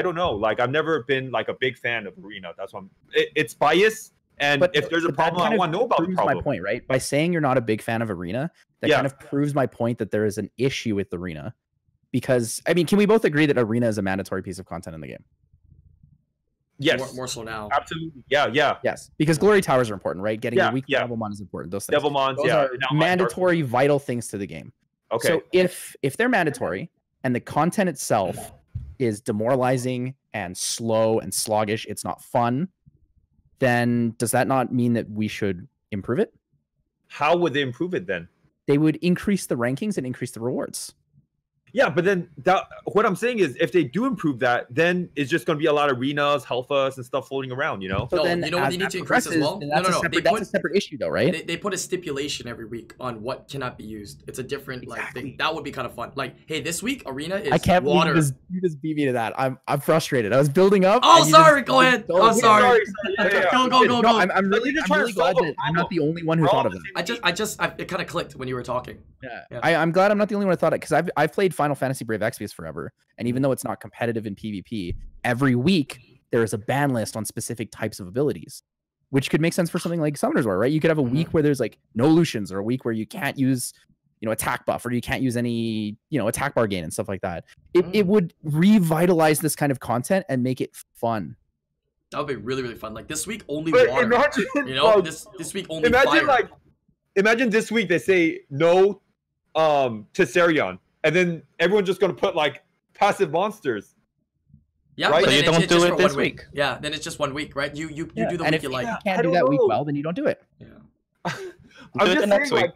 don't know. Like, I've never been like a big fan of Arena. That's why it's biased. And if there's a problem, I want to know about the problem.
My point, right? By saying you're not a big fan of Arena, that kind of proves my point that there is an issue with Arena. Because, I mean, can we both agree that Arena is a mandatory piece of content in the game?
Yes.
More so now.
Absolutely. Yeah.
Yes. Because glory towers are important, right? Getting a weak Devilmon is important. Those things.
Devilmons,
those are mandatory, vital things to the game.
Okay.
So if they're mandatory and the content itself is demoralizing and slow and sluggish, it's not fun, then does that not mean that we should improve it?
How would they improve it then?
They would increase the rankings and increase the rewards.
Yeah, but then what I'm saying is, if they do improve that, then it's just going to be a lot of arenas, Helfas, and stuff floating around, you know?
So then, you know what they need to increase as well? No.
That's a separate issue, though, right?
They put a stipulation every week on what cannot be used. It's a different like thing. That would be kind of fun. Like, hey, this week Arena is
I can't
water.
You just beat me to that. I'm frustrated. I was building up.
Oh, sorry. Go ahead. I'm sorry. Go.
No, I'm really glad that I'm not the only one who thought of it.
It kind of clicked when you were talking.
Yeah. I'm glad I'm not the only one who thought it, because I've played Final Fantasy Brave Exvius forever, and even though it's not competitive in PvP, every week there is a ban list on specific types of abilities, which could make sense for something like Summoner's War, right? You could have a week where there's like no Lucians, or a week where you can't use, attack buff, or you can't use any, attack bar gain and stuff like that. It would revitalize this kind of content and make it fun.
That would be really, really fun. Like this week only water. Imagine, this week only fire.
Imagine this week they say no Tessarion. And then everyone's just going to put like passive monsters.
Yeah,
right?
But
so you don't do it this week.
Yeah, then it's just 1 week, right? You do the week you like.
If you can't do that week well, then you don't do it.
Yeah.
I'm just saying, like,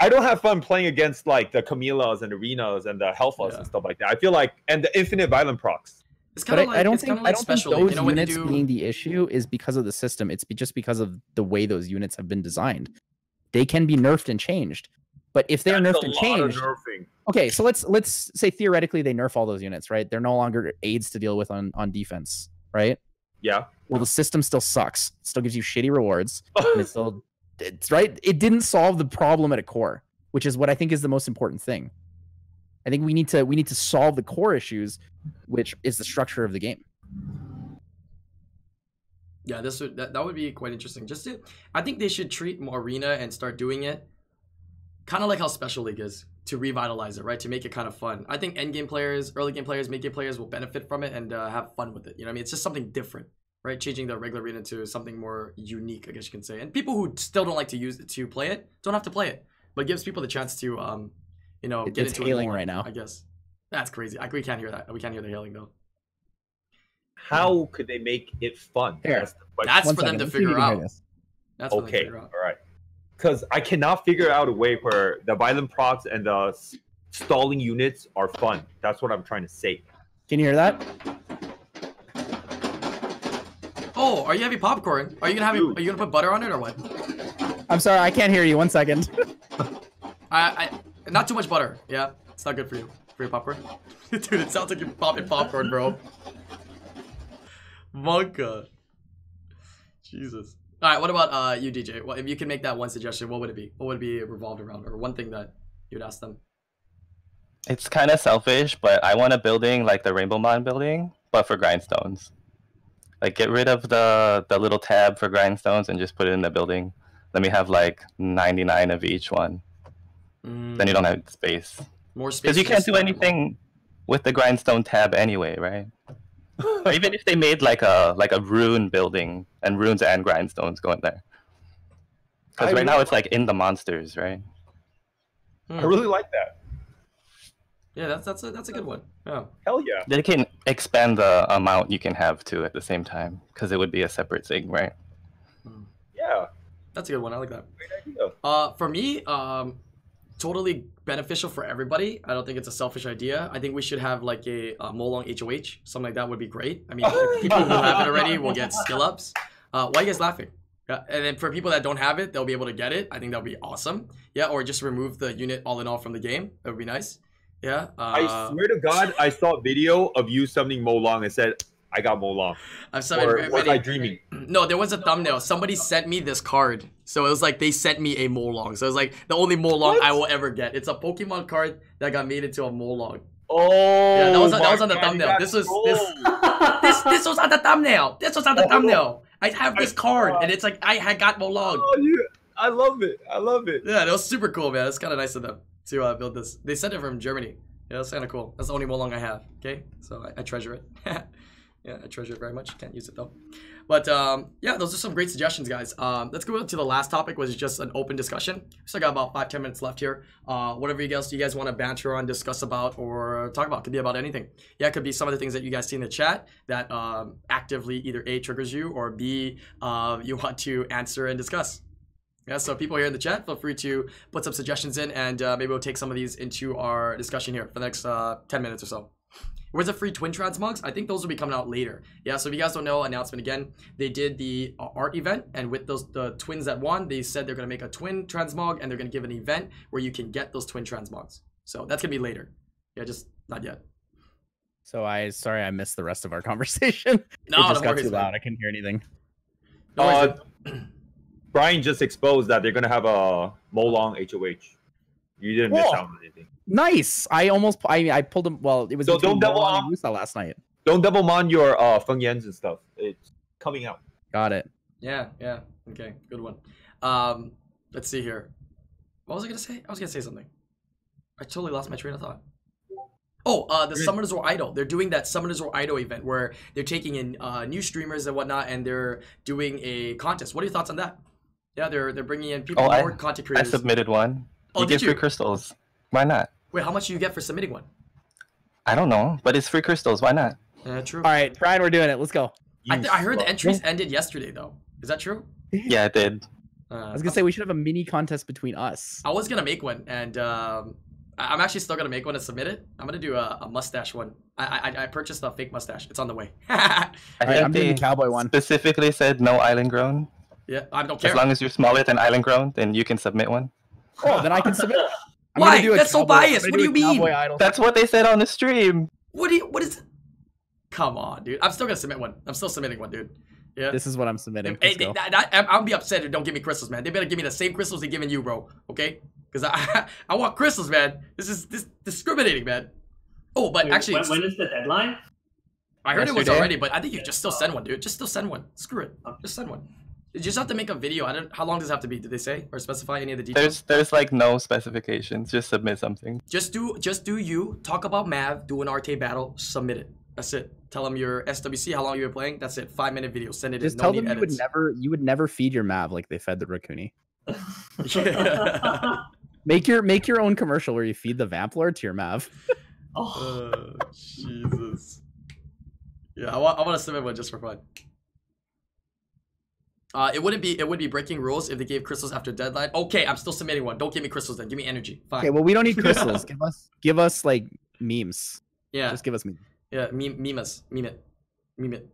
I don't have fun playing against like the Camillas and Arenas and the Helfas and stuff like that. I feel like, and the infinite violent procs.
It's kind of like,
I don't think those units
do...
being the issue is because of the system. It's just because of the way those units have been designed. They can be nerfed and changed. But if they're nerfed and changed, okay, so let's say theoretically they nerf all those units, right? They're no longer aids to deal with on defense, right?
Yeah.
Well, the system still sucks. It still gives you shitty rewards. And it's right. It didn't solve the problem at a core, which is what I think is the most important thing. I think we need to solve the core issues, which is the structure of the game.
Yeah, that would be quite interesting. I think they should treat Arena and start doing it kind of like how Special League is, to revitalize it, right? To make it kind of fun. I think endgame players, early game players, mid game players will benefit from it and have fun with it. You know what I mean? It's just something different, right? Changing the regular arena to something more unique, I guess you can say. And people who still don't like to play it don't have to play it, but gives people the chance to, get into
hailing
it more,
right now.
I guess that's crazy. We can't hear that. We can't hear the hailing though.
How could they make it fun?
That's for them to figure out. That's
okay. All right. Because I cannot figure out a way where the violent procs and the stalling units are fun. That's what I'm trying to say.
Can you hear that?
Oh, are you having popcorn? Are you gonna put butter on it or what?
I'm sorry, I can't hear you. 1 second.
I not too much butter. Yeah, it's not good for you. For your popcorn. Dude, it sounds like you're popping popcorn, bro. Monka. Jesus. All right, what about you, DJ? Well, if you can make that one suggestion, what would it be? What would it be revolved around, or one thing that you'd ask them?
It's kind of selfish, but I want a building like the Rainbow Mon building, but for grindstones. Like, get rid of the little tab for grindstones and just put it in the building. Let me have like 99 of each one. Then you don't have space.
More space.
Because you can't do anything with the grindstone tab anyway, right? Or even if they made like a rune building and runes and grindstones go in there. Because right now it's like in the monsters, right?
I really like that.
Yeah, that's a good one. Yeah.
Hell yeah.
They can expand the amount you can have too at the same time, because it would be a separate thing, right?
Yeah.
That's a good one. I like that.
Great idea.
For me, totally beneficial for everybody. I don't think it's a selfish idea. I think we should have like a Molong HOH. Something like that would be great. I mean, people who have it already will get skill ups. Why are you guys laughing? Yeah, and then for people that don't have it, they'll be able to get it. I think that would be awesome. Yeah, or just remove the unit all in all from the game. That would be nice. Yeah.
I swear to God, I saw a video of you summoning Molong and said, I got Molong.
I've summoned
Or was I dreaming?
No, there was a thumbnail. Somebody sent me this card. So it was like they sent me a Molong. So it was like the only Molong I will ever get. It's a Pokemon card that got made into a Molong.
Oh,
yeah, that was on the thumbnail. This was on the thumbnail. This was on the thumbnail. I have this card, and it's like I had got Molong.
Oh, yeah. I love it. I love it.
Yeah, that was super cool, man. It's kind of nice of them to build this. They sent it from Germany. Yeah, that's kind of cool. That's the only Molong I have. Okay, so I treasure it. Yeah, I treasure it very much. Can't use it though. But yeah, those are some great suggestions, guys. Let's go to the last topic, which is just an open discussion. Still got about 5-10 minutes left here. Whatever else you guys want to banter on, discuss about, or talk about. Could be about anything. Yeah, it could be some of the things that you guys see in the chat that actively either A, triggers you, or B, you want to answer and discuss. Yeah, so people here in the chat, feel free to put some suggestions in, and maybe we'll take some of these into our discussion here for the next 10 minutes or so. Where's the free twin transmogs? I think those will be coming out later. Yeah, so if you guys don't know, announcement again, they did the art event, and with the twins that won, they said they're gonna make a twin transmog, and they're gonna give an event where you can get those twin transmogs. So that's gonna be later. Yeah, just not yet.
So sorry I missed the rest of our conversation.
No,
it just got
worries,
too loud.
man.
I couldn't hear anything.
No worries,
Brian just exposed that they're gonna have a Molong HOH. You didn't miss out on anything.
Nice. I pulled him. Well, it was
So don't double
on
on
Musa last night.
Don't double mon your Feng Yens and stuff. It's coming out.
Got it.
Yeah. Okay, good one. Let's see here. What was I gonna say? I was gonna say something. I totally lost my train of thought. Oh, the Summoners War Idol. They're doing that Summoners War Idol event where they're taking in new streamers and whatnot, and they're doing a contest. What are your thoughts on that? Yeah, they're bringing in people, more content
I
creators.
submitted one.
Oh,
you
did
get
you?
free crystals. Why not?
Wait, how much do you get for submitting one?
I don't know, but it's free crystals. Why not?
True.
All right, Brian, we're doing it. Let's go.
I heard the entries ended yesterday, though. Is that true?
Yeah, it did.
I was gonna say we should have a mini contest between us.
I was gonna make one, and I'm actually still gonna make one and submit it. I'm gonna do a mustache one. I purchased a fake mustache. It's on the way.
I
I'm
think
doing
they
the cowboy one.
specifically said no island grown.
Yeah, I don't care.
As long as you're smaller than island grown, then you can submit one.
Oh, then I can submit. I'm
Why?
gonna do a
That's so
cowboy-
biased.
I'm
What do
gonna
you
a
mean?
cowboy idol.
That's what they said on the stream.
What is? Come on, dude. I'm still gonna submit one. I'm still submitting one, dude. Yeah.
This is what I'm submitting.
Hey,
Let's go.
I'll be upset if they don't give me crystals, man. They better give me the same crystals they're giving you, bro. Okay? Because I want crystals, man. This is discriminating, man. Oh, but actually,
when is the deadline?
I heard it was
Yesterday?
already, but I think you just still send one, dude. Just still send one. Screw it. Just send one. You just have to make a video. How long does it have to be? Did they say or specify any of the details?
There's like no specifications. Just submit something.
Just do you talk about Mav, do an RT battle, submit it. That's it. Tell them your SWC, how long you've been playing. That's it. 5-minute video. Send it
Just
in.
tell
No
them
need edits.
you would never feed your Mav like they fed the Raccoony.
Yeah.
Make your own commercial where you feed the Vamplord to your Mav.
Jesus. Yeah, I want to submit one just for fun. It would be breaking rules if they gave crystals after deadline. Okay, I'm still submitting one. Don't give me crystals then. Give me energy. Fine.
Okay, well we don't need crystals. give us like memes.
Yeah.
Just give us memes.
Yeah, meme it.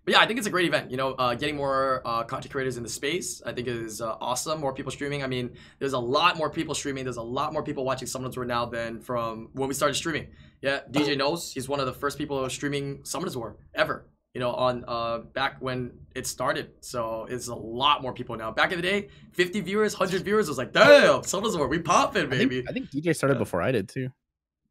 But yeah, I think it's a great event. You know, getting more content creators in the space, I think is awesome. More people streaming. I mean, there's a lot more people streaming. There's a lot more people watching Summoners War now than from when we started streaming. Yeah, DJ knows. He's one of the first people streaming Summoners War ever. You know, on back when it started. So it's a lot more people now. Back in the day, 50 viewers, 100 viewers was like, damn, Summoners War, we popping, baby.
I think DJ started before I did too.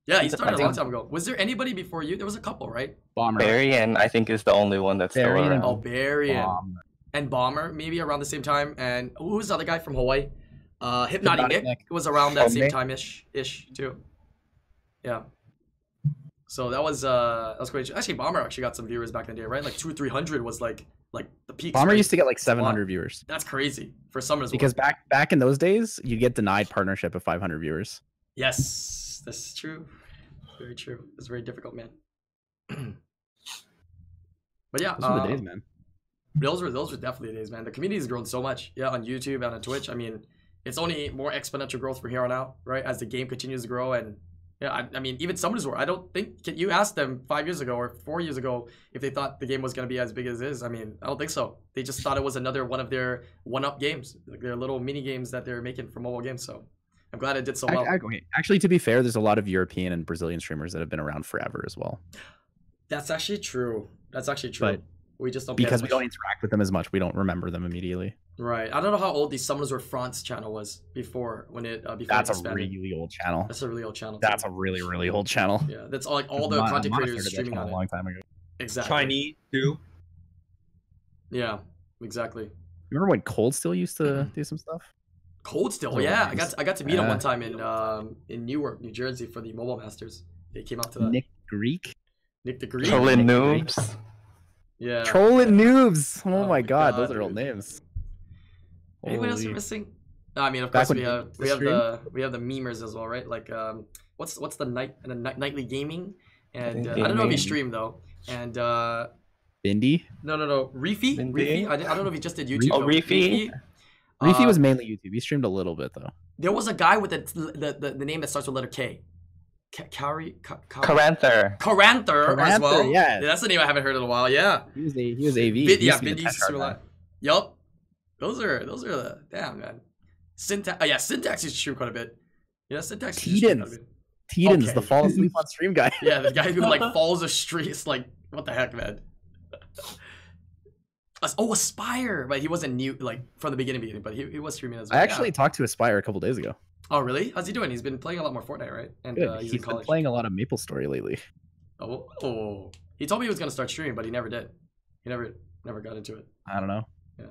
Yeah, he started a long time ago. Was there anybody before you? There was a couple, right?
Bomber.
Barian, I think, is the only one that's still
Barian.
around.
Oh, Barian.
Bomber.
And Bomber, maybe around the same time. And who was the other guy from Hawaii? Hypnotic Nick was around that same time-ish too. Yeah. So that was great. Actually, Bomber actually got some viewers back in the day, right? Like 200-300 was like the peak.
Bomber used to get like 700 viewers.
That's crazy for Summers.
Because back in those days, you get denied partnership of 500 viewers.
Yes, that's true. Very true. It's very difficult, man. But yeah,
Those were the days, man.
Those were definitely the days, man. The community has grown so much, yeah, on YouTube and on Twitch. I mean, it's only more exponential growth from here on out, right? As the game continues to grow, and yeah, I mean, even Summoners War. I don't think you asked them 5 years ago or 4 years ago if they thought the game was gonna be as big as it is. I mean, I don't think so. They just thought it was another one of their one-up games, like their little mini games that they're making for mobile games. So I'm glad it did so well.
Actually, to be fair, there's a lot of European and Brazilian streamers that have been around forever as well.
That's actually true. But we just don't
because we don't interact with them as much. We don't remember them immediately. Right.
I don't know how old the Summoners Were France channel was before when it before
That's
it
a really old channel.
That's a really old channel.
That's a really old channel.
Yeah, that's all the content creators streaming on
a long time ago.
Exactly.
Chinese too.
Yeah, exactly.
You remember when Cold Steel used to do some stuff?
Cold Steel, yeah. I got to meet him one time in Newark, New Jersey for the Mobile Masters. They came out to that.
Nick the Greek.
Trollin Noobs.
Yeah.
Trollin Noobs. Oh my god, those are old names.
Anyone else missing? No, I mean, of course we have the memers as well, right? Like what's the nightly gaming, and I don't know if he streamed though, and
Bindi.
No, Reefy. I don't know if he just did YouTube.
Oh, Reefy.
Reefy was mainly YouTube. He streamed a little bit though.
There was a guy with the name that starts with letter K.
Caranther
as well.
Yeah,
that's the name I haven't heard in a while. Yeah,
he was AV.
Bindi used to stream a lot. Yup. Those are the damn, man. Syntax. Oh yeah, Syntax used to stream quite a bit. Yeah, Syntax.
Tedans, the fall asleep on stream guy.
Yeah, the guy who like falls asleep. It's like, what the heck, man. Oh, Aspire, but he wasn't new like from the beginning, but he was streaming as well.
I actually talked to Aspire a couple days ago.
Oh really? How's he doing? He's been playing a lot more Fortnite, right? And
he's been playing a lot of MapleStory lately.
Oh, he told me he was gonna start streaming, but he never did. He never got into it.
I don't know.
Yeah.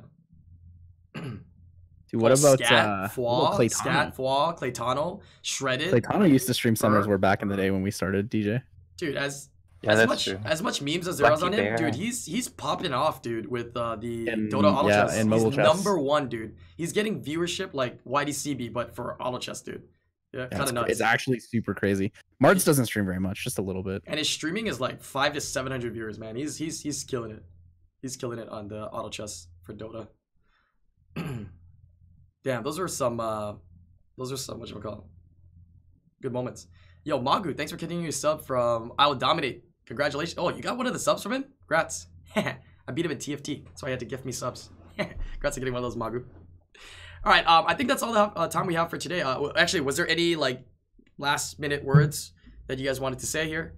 Dude, what about
Claytano, Shredded?
Claytano used to stream Summers War back in the day when we started DJ.
Dude, as much memes as there was on him, dude, he's popping off, dude, with the Dota Auto Chess.
And mobile
he's
chess.
#1, dude. He's getting viewership like YDCB, but for Auto Chess, dude. Yeah, kind of nuts.
It's actually super crazy. Mards doesn't stream very much, just a little bit.
And his streaming is like 500 to 700 viewers, man. He's killing it. He's killing it on the Auto Chess for Dota. Damn, those are some whatchamacallit, good moments. Yo, Magu, thanks for continuing your sub from I Will Dominate. Congratulations. Oh, you got one of the subs from him? Congrats. I beat him in TFT, so he had to gift me subs. Congrats on getting one of those, Magu. All right, I think that's all the time we have for today. Actually, was there any like last minute words that you guys wanted to say here?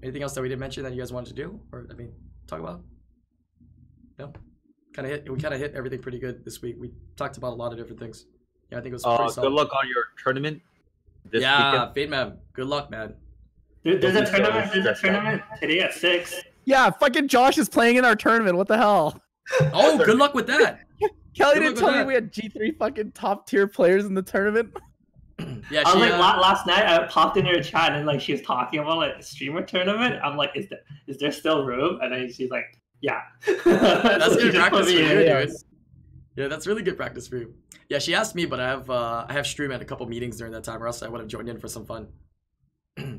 Anything else that we didn't mention that you guys wanted to do, or I mean, talk about? No. We kind of hit everything pretty good this week. We talked about a lot of different things. Yeah, I think it was pretty solid.
Good luck on your tournament this
weekend. Fade man. Good luck, man.
Dude, there's a tournament today at 6.
Yeah, fucking Josh is playing in our tournament. What the hell?
Oh, good luck with that.
Kelly didn't tell me we had G3 fucking top tier players in the tournament.
Yeah,
I was like, last night I popped in her chat and like she was talking about like a streamer tournament. I'm like, is there still room? And then she's like, yeah.
That's good practice for you, dude. Yeah, that's really good practice for you. Yeah, she asked me, but I have stream at a couple meetings during that time, or else I would have joined in for some fun.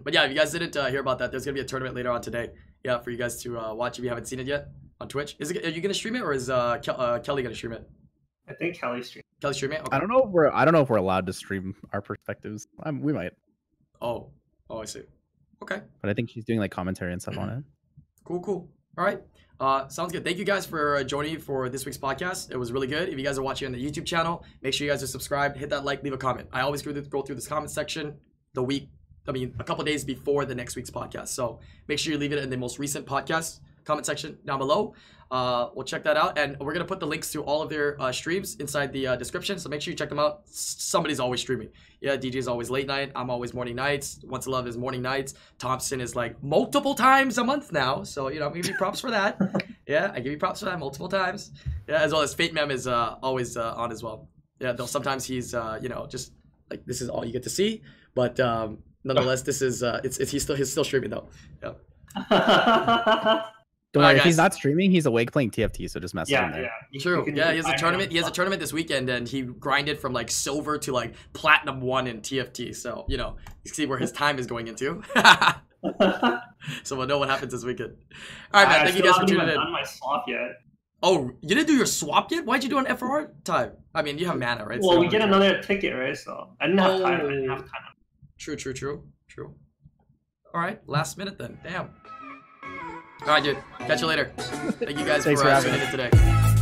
But yeah, if you guys didn't hear about that, there's gonna be a tournament later on today. Yeah, for you guys to watch if you haven't seen it yet on Twitch. Are you gonna stream it, or is Kelly gonna stream it?
I think Kelly's streaming.
Kelly's streaming it? Okay.
I don't know if we're allowed to stream our perspectives. We might.
Oh, I see. Okay.
But I think she's doing like commentary and stuff on it.
Cool. All right. Sounds good. Thank you guys for joining for this week's podcast. It was really good. If you guys are watching on the YouTube channel, make sure you guys are subscribed, hit that like, leave a comment. I always go through this comment section a couple days before the next week's podcast. So make sure you leave it in the most recent podcast comment section down below. We'll check that out, and we're gonna put the links to all of their streams inside the description, so make sure you check them out. Somebody's always streaming. Yeah, DJ's always late night, I'm always morning nights. Once Love is morning nights. Thompson is like multiple times a month now, so you know, I'm gonna give you props for that. Yeah, I give you props for that multiple times. Yeah, as well as Fate Mem is always on as well. Yeah, though sometimes he's just like, this is all you get to see, but Nonetheless, this is he's still streaming though. Yeah.
Don't
Alright,
worry, if he's
guys.
not streaming, he's awake playing TFT, so just mess with him
Yeah,
there.
yeah. You
True.
can
Yeah,
do
he has a
fire
tournament. He has a
himself.
tournament this weekend, and he grinded from like silver to like platinum 1 in TFT. So you know, you see where his time is going into. So we'll know what happens this weekend. All right, man. Thank you guys for tuning in.
Done my swap yet.
Oh, you didn't do your swap yet? Why'd you do an FR time? I mean, you have mana, right?
Well,
So
we get another ticket, right? So I didn't have time. I didn't have time.
True. All right, last minute then. Damn. All right, dude. Catch you later. Thank you guys
Thanks
for
for having
tuning in today.